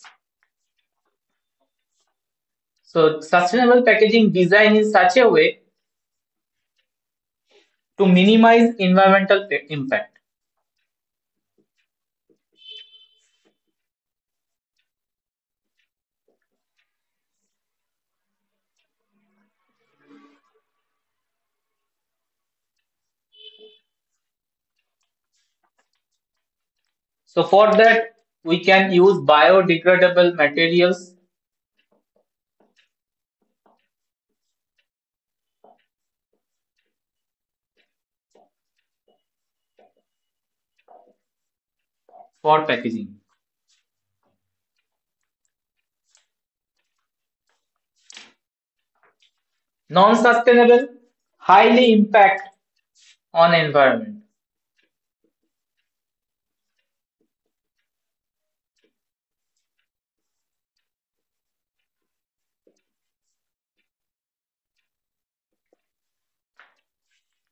So sustainable packaging design in such a way to minimize environmental impact. So for that we can use biodegradable materials, for packaging. Non-sustainable, highly impact on environment.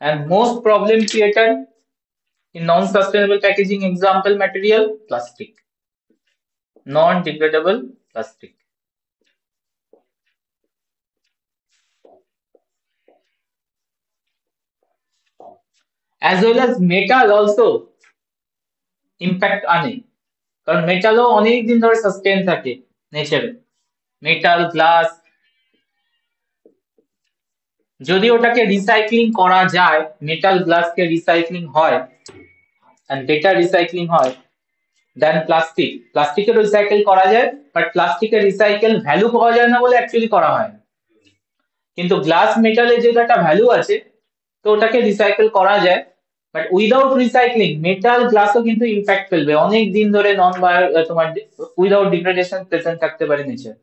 And most problem creator in non-sustainable packaging example material, plastic, non-degradable plastic. As well as metal also impact আনে, কারণ মেটালও অনেক দিন ধরে sustain থাকে নেচারে। Metal, glass, যদি ওটাকে recycling করা যায়, মেটাল গ্লাসকে রিসাইক্লিং হয় and বেটার রিসাইক্লিং হয় দেন প্লাস্টিক। প্লাস্টিকের রিসাইকেল করা যায়, বাট প্লাস্টিকের রিসাইকেল ভ্যালু পাওয়া যায় না বলে অ্যাকচুয়ালি করা হয় না। কিন্তু গ্লাস মেটালে যে একটা ভ্যালু আছে, তো ওটাকে রিসাইকেল করা যায়, বাট উইদাউট রিসাইক্লিং মেটাল গ্লাসও কিন্তু ইম্প্যাক্ট ফেলবে অনেক দিন ধরে, নন বায়ো তোমার উইদাউট ডিগ্রেডেশন প্রেজেন্ট থাকতে পারে nature.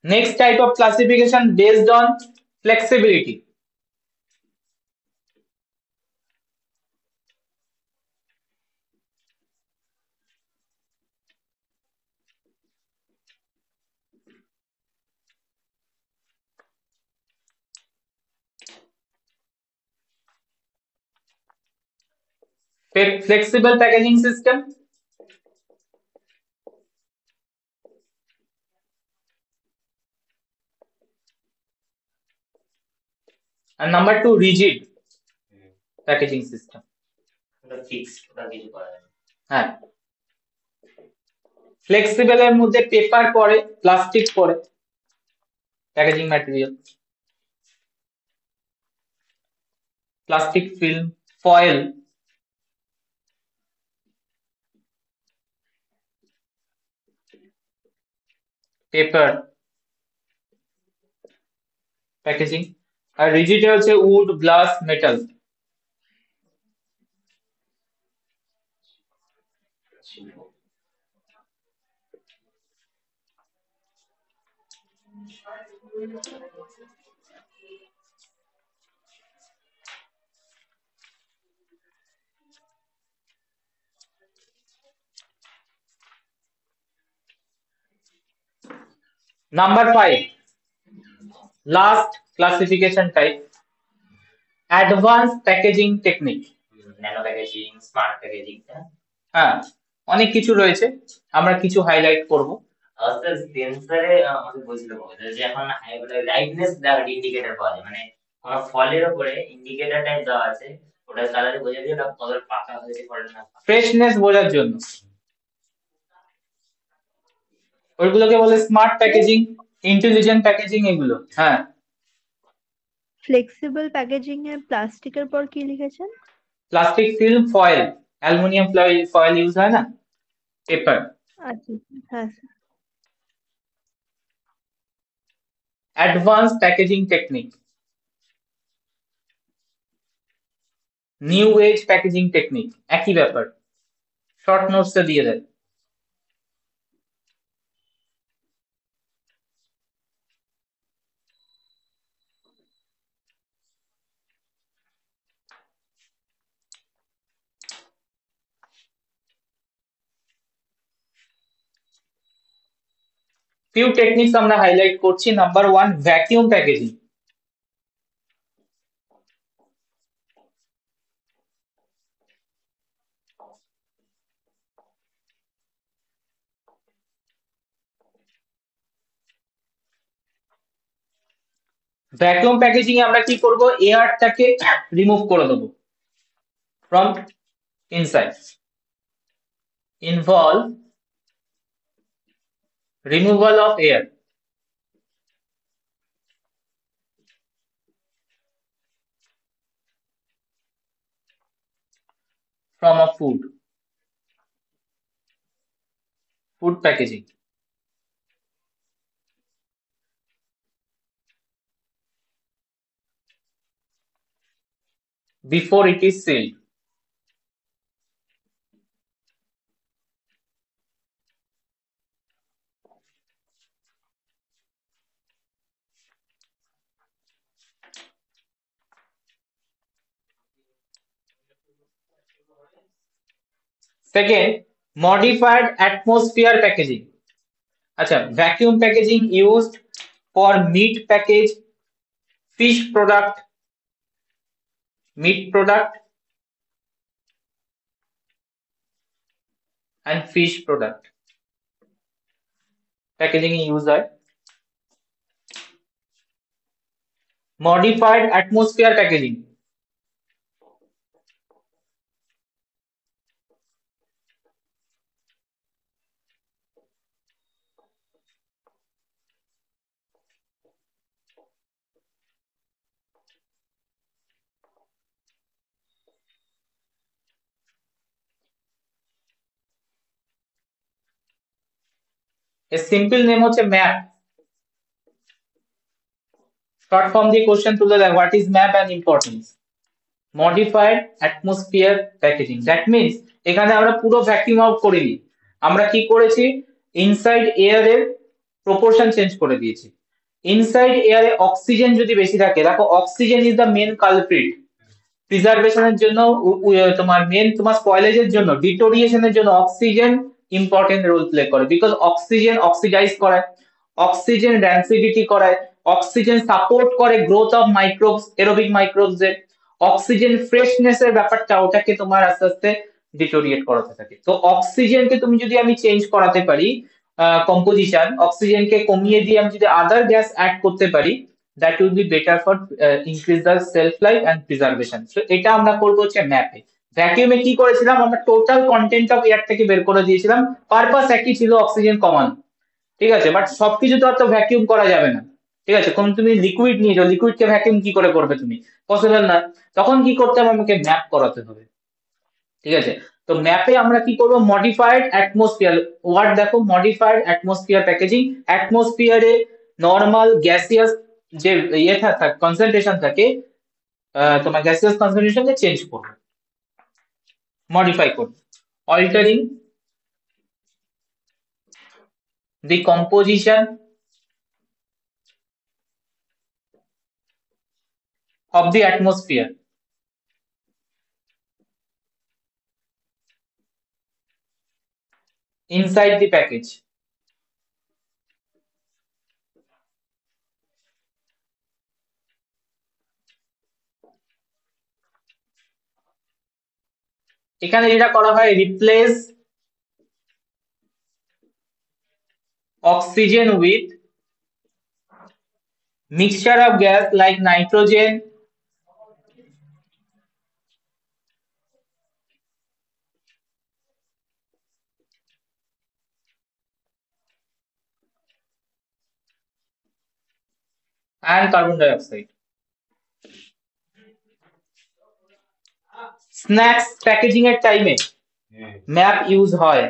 Next type of classification based on flexibility. Flexible packaging system. And number 2, rigid packaging system. ওটা ফিক্সড, ওটা কিছু করা যাবে না। হ্যাঁ, ফ্লেক্সিবল এর মধ্যে পেপার পড়ে, প্লাস্টিক পড়ে, packaging material, plastic film, foil, paper, packaging. আর রিজিড হচ্ছে wood, glass, metal. Number 5, last classification type, advanced packaging technique. Nano packaging, smart packaging. হ্যাঁ, অনেক কিছু রয়েছে, আমরা কিছু হাইলাইট করব। স্যার সেন্সরে আমাদের বলছিল যে এখন লাইটনেস ইন্ডিকেটর পাওয়া যায়, মানে কোন ফলের উপরে ইন্ডিকেটর টাইপ দেওয়া আছে, ওটা কালারে বোঝা যায় ওটা কতটা পাকা হয়েছে ফলটা না। ফ্রেশনেস বোঝার জন্য ওইগুলোকে বলে স্মার্ট প্যাকেজিং, ইন্টেলিজেন্ট প্যাকেজিং এগুলো। হ্যাঁ, ফ্লেক্সিবল প্যাকেজিং এ প্লাস্টিকের পর কি লিখেছেন? Plastic film, foil, aluminium foil use হয় না, পেপার। আচ্ছা, হ্যাঁ sir. Advance packaging technique, new age packaging technique, একই ব্যাপার, শর্ট নোটসে দিয়ে দেয়। few techniques আমরা হাইলাইট করছি। Number 1, vacuum packaging. Vacuum packaging এ আমরা কি করব, এয়ারটাকে রিমুভ করে দেব from inside, involve removal of air from a food packaging before it is sealed. Second, modified atmosphere packaging. আচ্ছা, vacuum packaging used for meat package, fish product, meat product and fish product packaging use হয়। modified atmosphere packaging, a simple name হচ্ছে map. Short form দিয়ে question তুলে দেয়, what is map and importance. Modified atmosphere packaging, that means এখানে আমরা পুরো vacuum out করিনি, আমরা কি করেছি, ইনসাইড এয়ারের প্রপোর্শন চেঞ্জ করে দিয়েছি। ইনসাইড এয়ারে অক্সিজেন যদি বেশি থাকে, দেখো oxygen is the main culprit প্রিজার্ভেশনের জন্য, তোমার মেন তোমার স্পয়েলেজের জন্য, ডিটোরিয়েশনের জন্য অক্সিজেন ইম্পর্টেন্ট রোল প্লে করে, বিকজ অক্সিজেন অক্সিডাইজ করায়, অক্সিজেন ডেন্সিটি করায়, অক্সিজেন সাপোর্ট করে growth of microbes, aerobic microbes এর, অক্সিজেন ফ্রেশনেস এর ব্যাপারটা ওটাকে তোমার আস্তে আস্তে ডিটোরিয়েট করাতে থাকে। তো অক্সিজেনকে তুমি যদি আমি চেঞ্জ করাতে পারি, কম্পোজিশন অক্সিজেনকে কমিয়ে দিয়ে আমি যদি আদার গ্যাস অ্যাড করতে পারি, that will be better for increase the shelf life and preservation. So এটা আমরা করবো হচ্ছে ম্যাপে। ভ্যাকুয়ামে কি করেছিলাম, আমরা টোটাল কন্টেন্ট অফ এয়ার থেকে বের করে দিয়েছিলাম, পারপাস একই ছিল অক্সিজেন কমানো, ঠিক আছে, বাট সবকিছু তো আর তো ভ্যাকুয়াম করা যাবে না, ঠিক আছে, কোন তুমি লিকুইড নিয়ে যাও, লিকুইডকে ভ্যাকুয়াম কি করে করবে তুমি? পসিবল না। তখন কি করতে হবে, আমাকে ম্যাপ করাতে হবে। ঠিক আছে, তো ম্যাপে আমরা কি করব, মডিফাইড অ্যাটমসফিয়ার ওয়ার্ড দেখো, মডিফাইড অ্যাটমসফিয়ার প্যাকেজিং। অ্যাটমসফিয়ারে নর্মাল গ্যাসিয়াস যে ইয়ে থাকে, কনসেন্ট্রেশন থাকে, তোমার গ্যাসিয়াস কনসেন্ট্রেশনকে চেঞ্জ করবে, মডিফাই করবে, altering the composition of the atmosphere inside the package. এখানে যেটা করা হয়, replace oxygen with mixture of gas like nitrogen and carbon dioxide. Snacks packaging এর টাইমে ম্যাপ ইউজ হয়।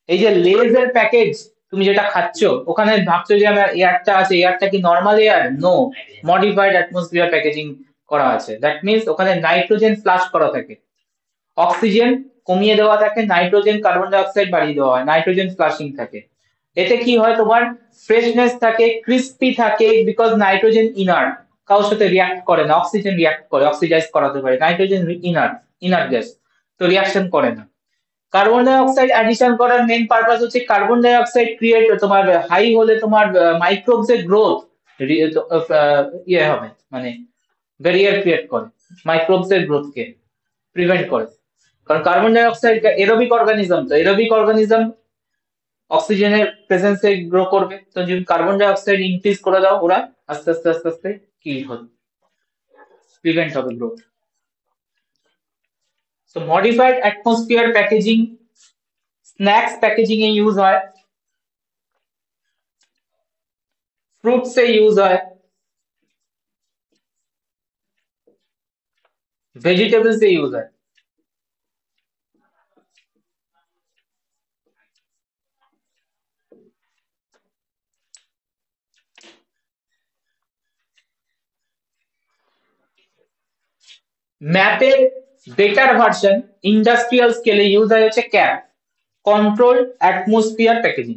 এই যে লেজ এর প্যাকেজ তুমি যেটা খাচ্ছ, ওখানে ভাবছো যে আমার এয়ারটা আছে, এয়ারটা কি normal air? No, modified atmosphere packaging করা আছে। দ্যাট মিনস ওখানে নাইট্রোজেন ফ্লাশ করা থাকে, অক্সিজেন কমিয়ে দেওয়া থাকে, নাইট্রোজেন কার্বন ডাই অক্সাইড বাড়িয়ে দেওয়া হয়, নাইট্রোজেন ফ্লাশিং থাকে। এতে কি হয়, তোমার ফ্রেশনেস থাকে, ক্রিস্পি থাকে, বিকজ নাইট্রোজেন ইনার্ট, কারোর সাথে রিয়াক্ট করে না। অক্সিজেন রিয়াক্ট করে, অক্সিডাইজ করাতে পারে, নাইট্রোজেন ইনার্ট, ইনার্ট গ্যাস, তো রিয়াকশন করে না। কার্বন ডাই অক্সাইড অ্যাডিশন করার মেন পারপাস হচ্ছে কার্বন ডাই অক্সাইড ক্রিয়েট, তোমার হাই হলে তোমার মাইক্রোবস এর গ্রোথ ইয়ে হবে, মানে ব্যারিয়ার ক্রিয়েট করে, মাইক্রোবস এর গ্রোথ কে প্রিভেন্ট করে। কারণ carbon die oxide aerobic organism, তো এরোবিক অর্গানিজম অক্সিজেনের প্রেজেন্সে গ্রো করবে, তো যদি কার্বন ডাই অক্সাইড ইনক্রিজ করে দাও, ওরা আস্তে আস্তে আস্তে আস্তে কি হবে, প্রিভেন্ট হবে growth. So modified atmosphere packaging snacks packaging এ ইউজ হয়, फ्रूट से यूज है, वेजिटेबल से यूज है। ম্যাপের বেটার ভার্সন ইন্ডাস্ট্রিয়াল স্কেলে ইউজ হয় হচ্ছে CAP, control atmosphere packaging.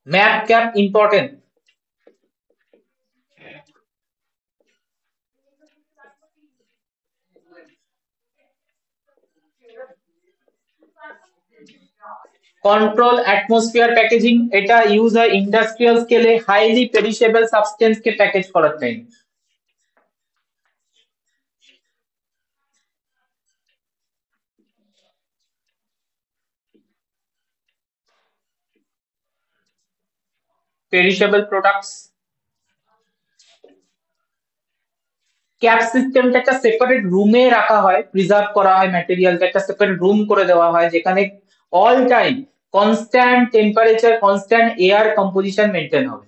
MAP CAP important. Control atmosphere packaging, এটা ইউজ হয় ইন্ডাস্ট্রিয়াল স্কেলে হাইলি পেরিশেবল সাবস্টেন্স কে প্যাকেজ করার টাইম। পেরিশেবল প্রোডাক্টস, ক্যাপ সিস্টেমটা একটা সেপারেট রুমে রাখা হয়, প্রিজার্ভ করা হয় ম্যাটেরিয়ালটা, একটা সেপারেট রুম করে দেওয়া হয়, যেখানে all time constant temperature, constant air composition maintain হবে।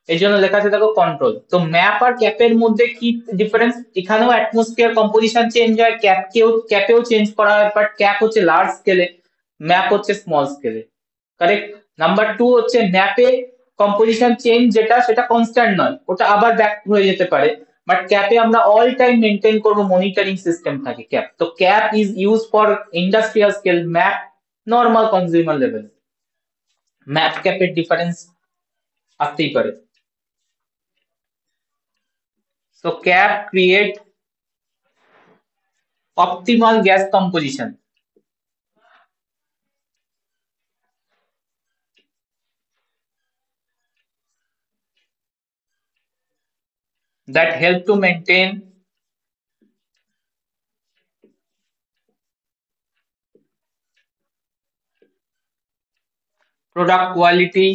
এই জন্য লেখা আছে দেখো কন্ট্রোল। তো ম্যাপ আর ক্যাপের মধ্যে কি ডিফারেন্স, এখানেও অ্যাটমসফিয়ার কম্পোজিশন চেঞ্জ হয়, ক্যাপেও চেঞ্জ করা হয়, বাট ক্যাপ হচ্ছে লার্জ স্কেলে, ম্যাপ হচ্ছে স্মল স্কেলে, কারেক্ট। নাম্বার টু হচ্ছে ম্যাপে কম্পোজিশন চেঞ্জ যেটা, সেটা কনস্ট্যান্ট নয়, ওটা আবার ব্যাক হয়ে যেতে পারে, বাট ক্যাপে আমরা অল টাইম মেনটেন করব, মনিটরিং সিস্টেম থাকে ক্যাপ। তো CAP is use for industrial scale, MAP normal consumer level. MAP ক্যাপের ডিফারেন্স আসতেই পারে। So cap create optimal gas composition that help to maintain product quality,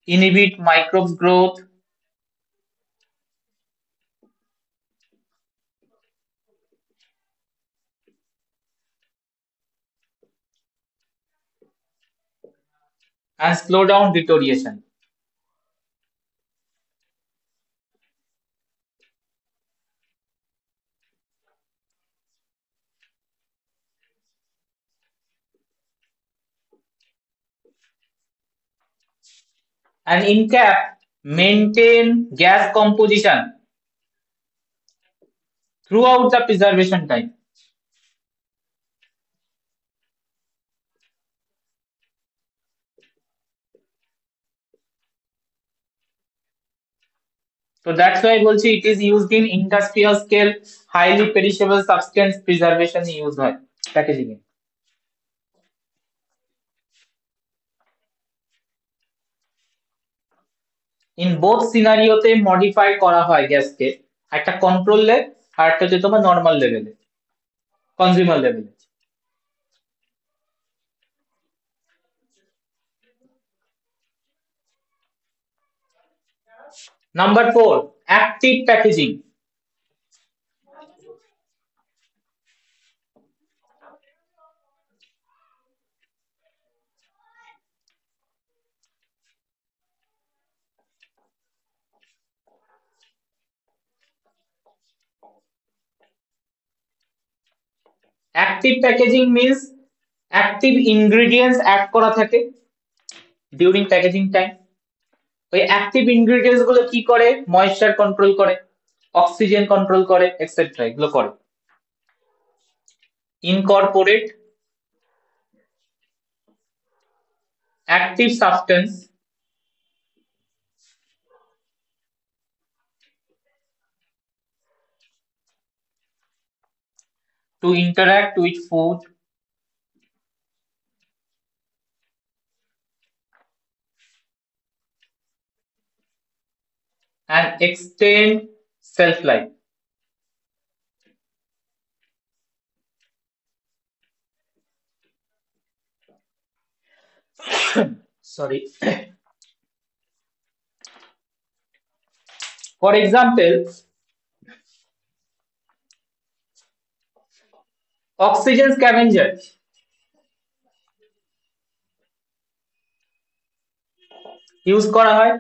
inhibit microbes growth, and slow down deterioration. And in cap, maintain gas composition throughout the preservation time. So that's why বলছি it is used in industrial scale, highly perishable substance preservation use হয় packaging এ। In both সিনারিওতে modify করা হয় গ্যাসকে, একটা কন্ট্রোলে আর একটা হচ্ছে তোমার নর্মাল লেভেলে, কনজিউমার লেভেলে। Number 4, active packaging. Active packaging means active ingredients add করা থাকে during packaging time. ওই অ্যাক্টিভ ইনগ্রেডিয়েন্টস গুলো কি করে? ময়েশ্চার কন্ট্রোল করে, অক্সিজেন কন্ট্রোল করে, এক্সেট্রা এগুলো করে। Incorporate active substance to interact with food and extend shelf life. Sorry. For example, oxygen scavenger use করা হয়।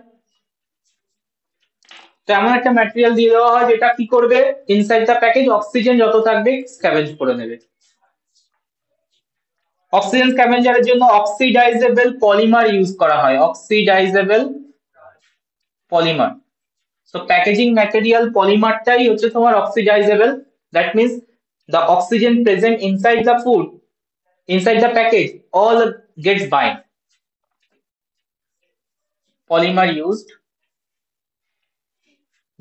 তো এমন একটা ম্যাটেরিয়াল দিয়ে দেওয়া হয় যেটা কি করবে, ইনসাইড দ্য প্যাকেজ অক্সিজেন যত থাকবে স্ক্যাভেঞ্জ করে নেবে। অক্সিজেন স্ক্যাভেঞ্জারের জন্য অক্সিডাইজেবল পলিমার ইউজ করা হয়, অক্সিডাইজেবল পলিমার। So packaging material polymerটাই হচ্ছে তোমার oxidizable, that means the oxygen present inside the food, inside the package, all gets bind. Polymer used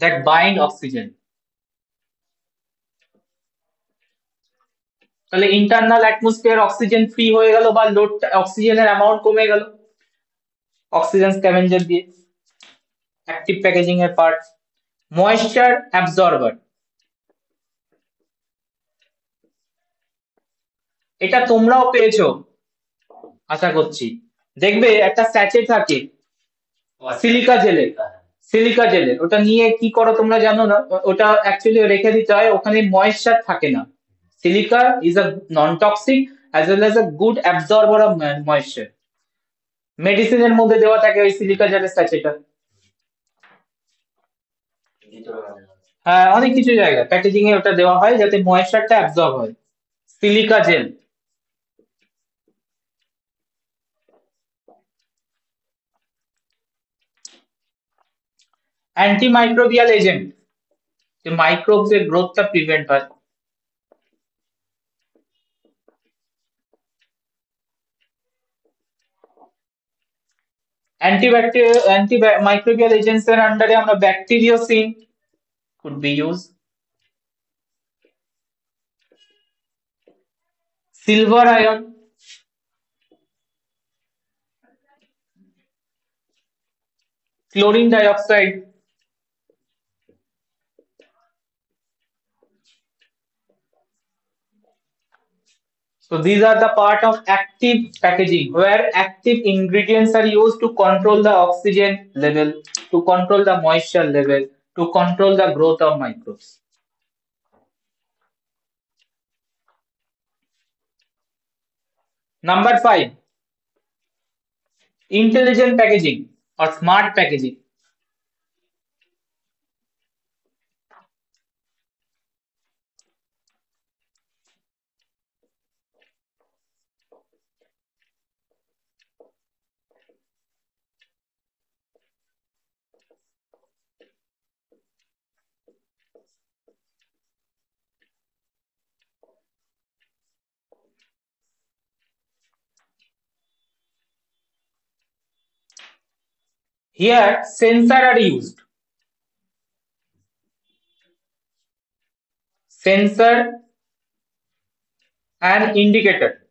that bind oxygen. তাহলে ইন্টারনাল অ্যাটমসফিয়ার অক্সিজেন ফ্রি হয়ে গেল বা load অক্সিজেনের amount কমে গেল অক্সিজেন স্ক্যাভেঞ্জার দিয়ে। অ্যাক্টিভ প্যাকেজিং এর পার্ট। ময়েশ্চার অ্যাবজর্বার, এটা তোমরাও পেয়েছো আশা করছি। দেখবে একটা স্যাচে থাকে সিলিকা জেলের, সিলিকা জেলের, ওটা নিয়ে কি করো তোমরা জানো না, ওটা অ্যাকচুয়ালি রেখে দিতে হয়, ওখানে ময়েশ্চার থাকে না। Silica is a non toxic as well as a good absorber of moisture. মেডিসিনের মধ্যে দেওয়া থাকে ওই সিলিকা জেলের স্যাচেটা। হ্যাঁ, অনেক কিছু জায়গায় প্যাকেজিং এ ওটা দেওয়া হয় যাতে ময়েশ্চারটা অ্যাবজর্ব হয়, সিলিকা জেল। অ্যান্টিমাইক্রোবিয়াল এজেন্ট, যে মাইক্রোবস এর গ্রোথটা প্রিভেন্ট হয়। অ্যান্টিমাইক্রোবিয়াল এজেন্টস এর আন্ডারে আমরা ব্যাকটেরিওসিন could be used, silver ion, chlorine dioxide, so these are the part of active packaging where active ingredients are used to control the oxygen level, to control the moisture level, to control the growth of microbes. Number 5, Intelligent packaging or smart packaging. Here, sensor are used. Sensor and indicator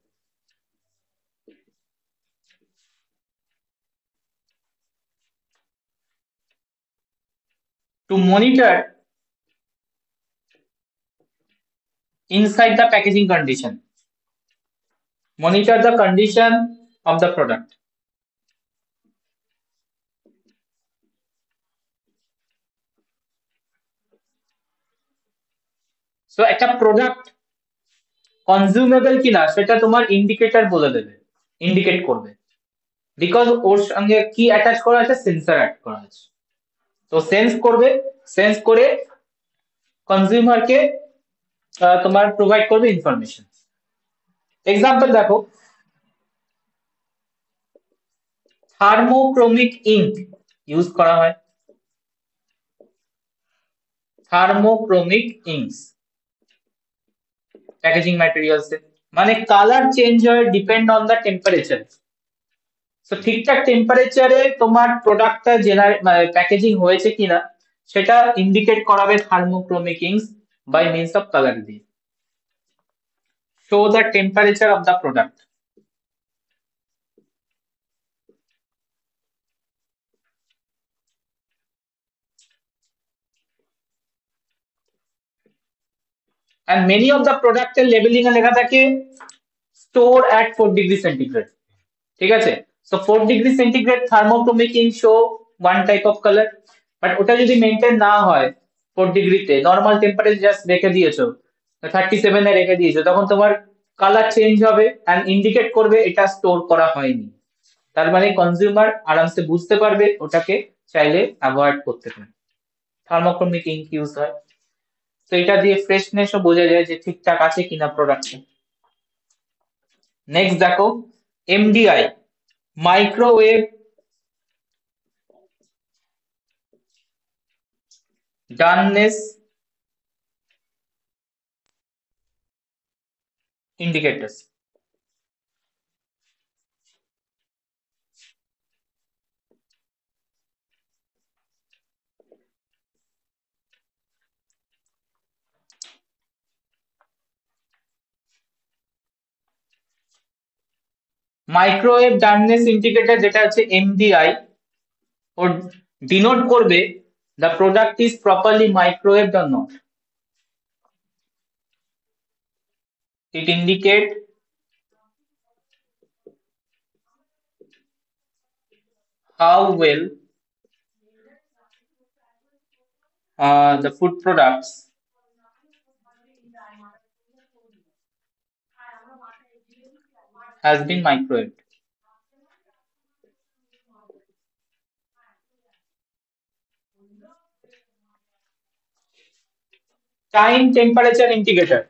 to monitor inside the packaging condition. Monitor the condition of the product. So একটা product consumable কিনা সেটা তোমার indicator বলে দেবে, indicate করবে, because ওর সঙ্গে কি attach করা আছে, সেন্সর অ্যাড করা আছে। তো সেন্স করবে, সেন্স করে কনজিউমারকে তোমার প্রোভাইড করবে ইনফরমেশন। এক্সাম্পল দেখো, থার্মোক্রোমিক ইঙ্ক ইউজ করা হয়। থার্মোক্রোমিক ইঙ্কস প্যাকেজিং ম্যাটেরিয়ালস, মানে কালার চেঞ্জ হয় ডিপেন্ড অন দ্য টেম্পারেচার। তো ঠিকঠাক টেম্পারেচারে তোমার প্রোডাক্টটা প্যাকেজিং হয়েছে কিনা সেটা ইন্ডিকেট করাবে থার্মোক্রোমিক ইঙ্কস বাই মিনস অফ কালার দিয়ে। Show the temperature of the product. And many of the product এর labeling এ লেখা থাকে store at 4 degree centigrade, ঠিক আছে? So 4 degree centigrade thermochromic ink show one type of color, but ওটা যদি maintain না হয় 4 ডিগ্রি তে, নরমাল টেম্পারেচার জাস্ট রেখে দিয়েছো 37 এ রেখে দিয়েছো, তখন তোমার কালার চেঞ্জ হবে এন্ড ইন্ডিকেট করবে এটা স্টোর করা হয়নি। তার মানে কনজিউমার আরামসে বুঝতে পারবে, ওটাকে চাইলে অ্যাভয়েড করতে পারে। থার্মোক্রোমিক ইঙ্ক ইউজ হয়, তো এটা দিয়ে ফ্রেশনেসও বোঝা যায় যে ঠিকঠাক আছে কিনা প্রোডাক্টে। নেক্সট দেখো MDI, microwave doneness indicators. Microwave darkness indicator যেটা আছে এমডিআই, ও ডিনোট করবে the product is properly microwaved or not. It indicate how well the food products has been microwaved. Time temperature indicator,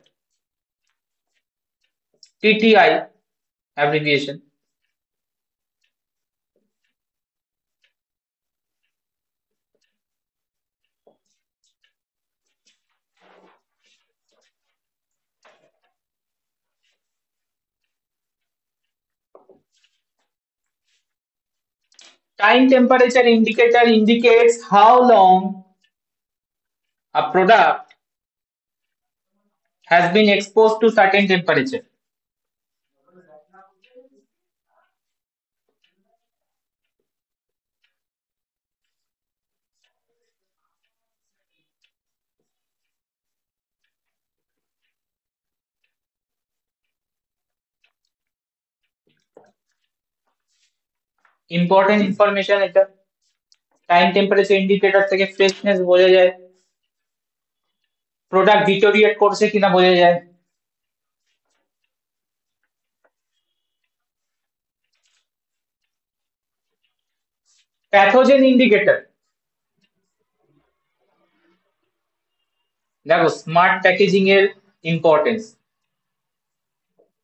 TTI abbreviation. Time temperature indicator indicates how long a product has been exposed to certain temperature. Important information এটা। Time temperature indicator থেকে freshness বোঝা যায়, product deteriorate করছে কিনা বোঝা যায়। Pathogen indicator, দেখো smart packaging এর ইম্পর্টেন্স,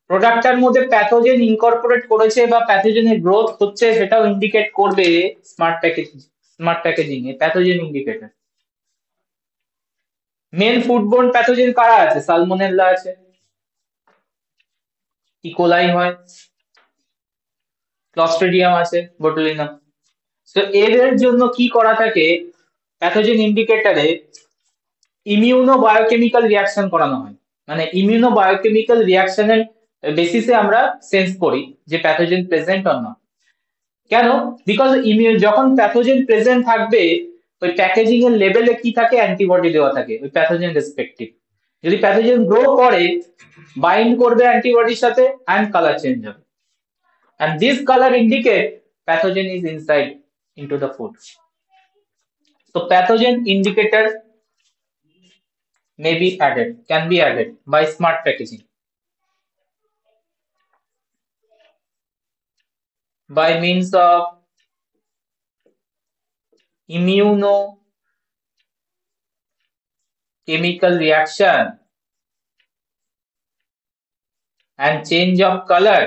প্রোডাক্টটার মধ্যে প্যাথোজেন ইনকর্পোরেট করেছে বা প্যাথোজেনের গ্রোথ হচ্ছে সেটাও ইন্ডিকেট করবে স্মার্ট প্যাকেজিং এ প্যাথোজেন ইন্ডিকেটর। মেন ফুডবোর্ন প্যাথোজেন কারা আছে? সালমোনেল্লা আছে, ইকোলাই হয়, ক্লস্ট্রিডিয়াম আছে, বোটুলিনাম। তো এদের জন্য কি করা থাকে, প্যাথোজেন ইন্ডিকেটরে ইমিউনো বায়োকেমিক্যাল রিয়াকশন করানো হয়, মানে ইমিউনো বায়োকেমিক্যাল রিয়াকশনের বেসিসে আমরা সেন্স করি যে প্যাথোজেন প্রেজেন্ট অর নট। কেন? বিকজ যখন প্যাথোজেন প্রেজেন্ট থাকবে ওই প্যাকেজিং এর লেভেলে কি থাকে, অ্যান্টিবডি দেওয়া থাকে ওই প্যাথোজেন রেসপেক্টিভ। যদি প্যাথোজেন গ্রো করে বাইন্ড করবে অ্যান্টিবডির সাথে অ্যান্ড কালার চেঞ্জ হবে, and this color indicate pathogen is inside into the food. So pathogen indicator may be added, can be added by smart packaging by means of immunochemical reaction and change of color.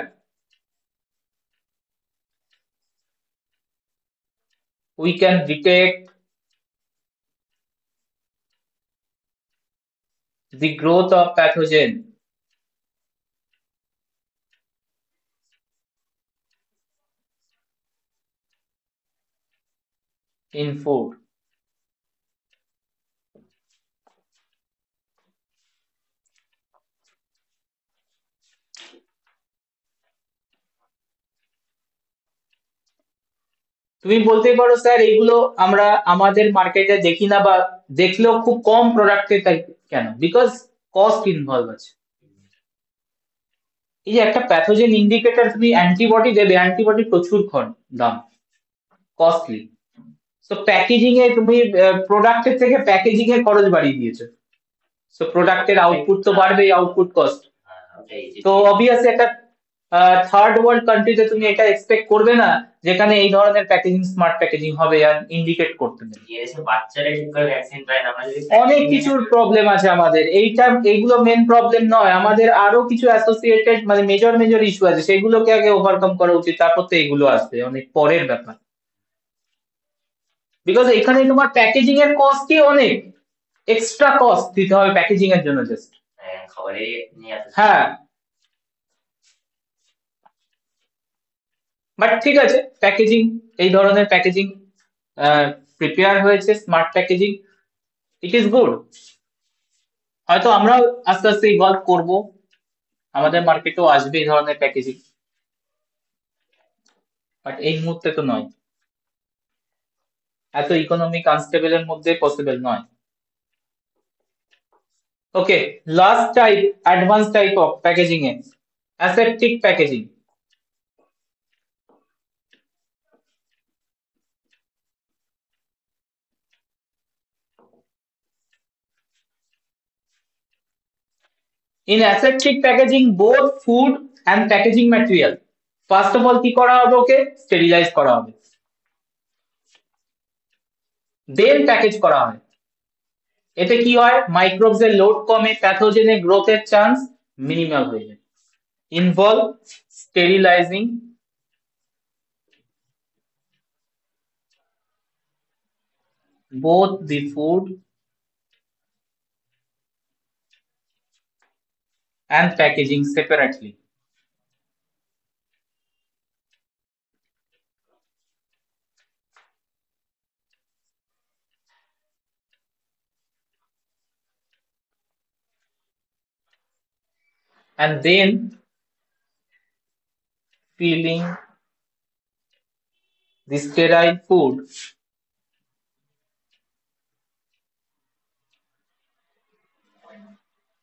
We can detect the growth of pathogen in food. তুমি বলতে পারো sir এগুলো আমরা আমাদের মার্কেটে দেখি না বা দেখলেও খুব কম প্রোডাক্টে, তাই কেন? বিকজ কস্ট ইনভলভ আছে। এই যে একটা প্যাথোজেন ইন্ডিকেটর তুমি অ্যান্টিবডি দেবে, অ্যান্টিবডি প্রচুর দাম, কস্টলি। সো প্যাকেজিং এ তুমি প্রোডাক্টের থেকে প্যাকেজিং এর খরচ বাড়িয়ে দিয়েছো, সো প্রোডাক্টের আউটপুট তো বাড়বেই, আউটপুট কস্ট। তো অবভিয়াসলি একটা থার্ড ওয়ার্ল্ড কান্ট্রিতে তুমি এটা এক্সপেক্ট করবে না যেখানে এই ধরনের প্যাকেজিং স্মার্ট প্যাকেজিং হবে আর ইন্ডিকেট করতে দেবে। বাচ্চারা ঠিক করে ভ্যাকসিন পায় না, আমরা যদি অনেক কিছুর প্রবলেম আছে আমাদের, এইগুলো মেন প্রবলেম নয়, আমাদের আরো কিছু অ্যাসোসিয়েটেড মানে মেজর মেজর ইস্যু আছে, সেগুলোকে আগে ওভারকাম করা উচিত, তারপর তো এগুলো আসবে অনেক পরের ব্যাপার। বিকজ এখানে তোমার প্যাকেজিং এর কস্টই অনেক, এক্সট্রা কস্ট দিতে হবে প্যাকেজিং এর জন্য জাস্ট। খাবারে নিয়ে আসে। হ্যাঁ, বাট ঠিক আছে, প্যাকেজিং এই ধরনের প্যাকেজিং প্রিপেয়ার হয়েছে, smart packaging, it is good. হয়তো আমরাও আস্তে আস্তে ইভলভ করবো, আমাদের মার্কেটেও আসবে এই ধরনের প্যাকেজিং, বাট এই মুহূর্তে তো নয়, এত ইকোনমিক আনস্টেবল এর মধ্যে পসিবল নয়। Okay, last type, advance type of packaging এ aseptic packaging. In aseptic packaging, both food and packaging material, first of all কি করা হবে, ওকে স্টেরিলাইজ করা হবে, দেন প্যাকেজ করা হয়। এতে কি হয়, মাইক্রোবস এর লোড কমে, প্যাথোজেনের গ্রোথের চান্স মিনিমাল হয়ে যায়। Involve sterilising both the food and packaging separately. And then filling the sterile food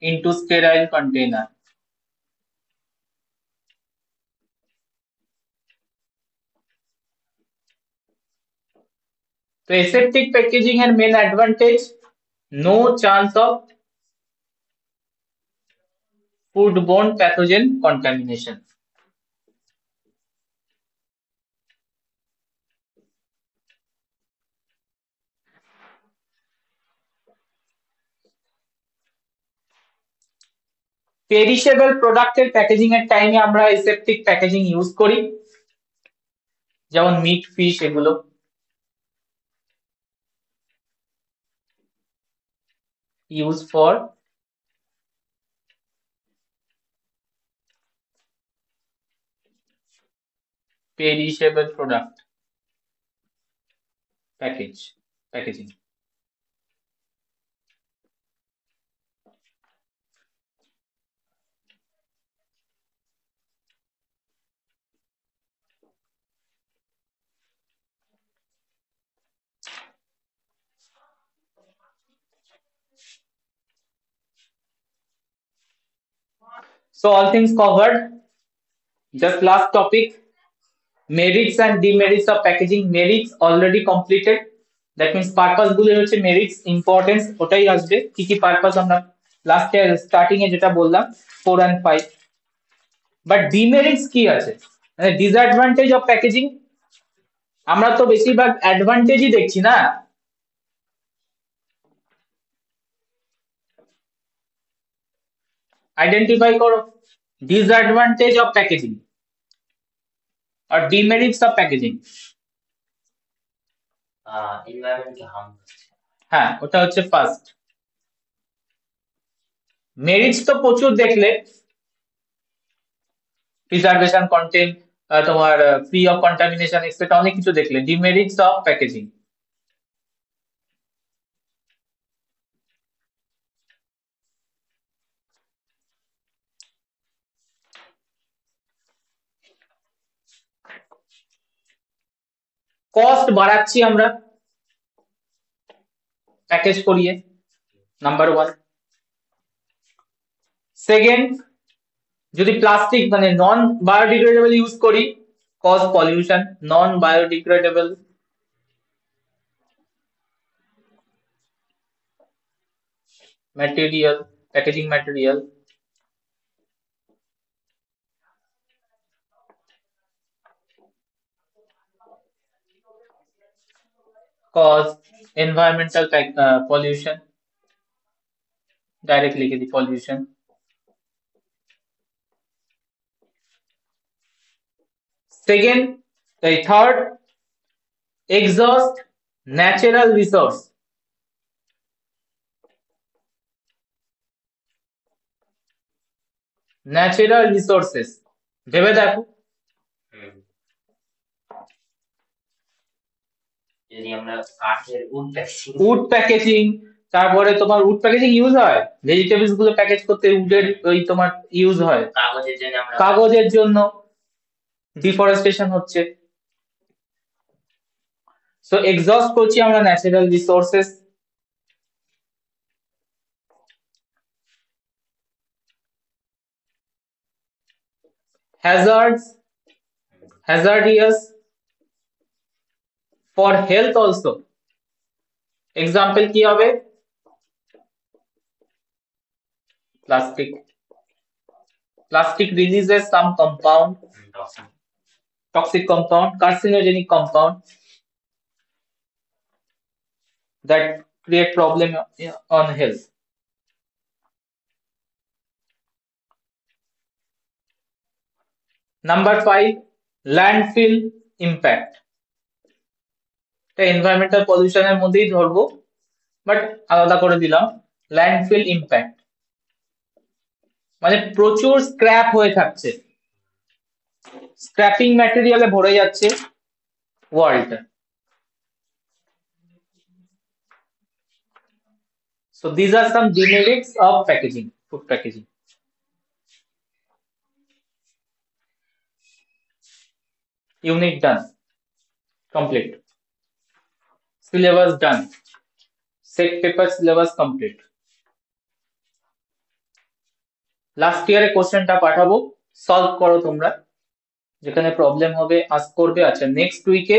into sterile container. তো aseptic packaging এর main advantage, no chance of foodborne pathogen contamination. Perishable প্রোডাক্টের packaging এর টাইমে আমরা aseptic packaging use করি, যেমন meat, fish, এগুলো। Use for perishable product packaging. So all things covered. Just last topic, merits and demerits of packaging. Merits already completed. That means purpose গুলো হচ্ছে merits, importance ওটাই আসবে। কি কি purpose আমরা লাস্ট স্টার্টিং এ যেটা বললাম 4 and 5। বাট ডিমেরিটস কি আছে, মানে ডিসঅ্যাডভান্টেজ অফ প্যাকেজিং। আমরা তো বেশিরভাগ অ্যাডভান্টেজই দেখছি না। আইডেন্টিফাই করো ডিসঅ্যাডভান্টেজ অফ প্যাকেজিং আর ডিমেরিটস অফ প্যাকেজিং। এনভায়রনমেন্টকে হার্ম করছে। হ্যাঁ, ওটা হচ্ছে ফার্স্ট। মেরিটস তো প্রচুর দেখলে, প্রিজার্ভেশন, কন্টেন্ট, তোমার ফ্রি অফ কন্টামিনেশন এক্সেট্রা, অনেক কিছু দেখলে। ডিমেরিটস অফ প্যাকেজিং, কস্ট বাড়াচ্ছি আমরা প্যাকেজ করিয়ে, নাম্বার 1। সেকেন্ড, যদি প্লাস্টিক মানে নন বায়োডিগ্রেডেবল ইউজ করি, cause pollution. Non biodegradable material, packaging material, cause environmental pollution, directly लिखे थी pollution। Second, third, exhaust natural resource। Natural resources ভেবে দেখো, যদি আমরা কাঠের উড প্যাকেজিং, তারপরে তোমার উড প্যাকেজিং ইউজ হয়, ভেজিটেবলস গুলো প্যাকেজ করতে উডের ওই তোমার ইউজ হয়, কাগজের জন্য আমরা কাগজের জন্য ডিফরেস্টেশন হচ্ছে। সো এক্সস্ট করছি আমরা natural resources. hazardous for health also। Example কি হবে, plastic releases some compound, toxic compound, carcinogenic compound that create problem on health। Number 5, landfill impact। এটা এনভায়রনমেন্টাল পলিউশনের মধ্যেই ধরবো, বাট আলাদা করে দিলাম। ল্যান্ডফিল ইম্প্যাক্ট মানে প্রচুর স্ক্র্যাপ হয়ে থাকছে, স্ক্র্যাপিং ম্যাটেরিয়ালে ভরে যাচ্ছে ওয়ার্ল্ডটা। So these are some demerits of packaging, food packaging। Unit done, complete। Syllabus done, set paper syllabus complete। Last ইয়ারে কোশ্চেনটা পাঠাবো, সলভ করো তোমরা, যেখানে প্রবলেম হবে আস্ক করবে। আচ্ছা, নেক্সট উইকে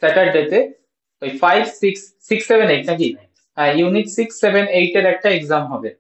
স্যাটারডেতে ওই 5, 6, 7, 8 নাকি, হ্যাঁ, ইউনিট 6, 7, 8 এর একটা এক্সাম হবে।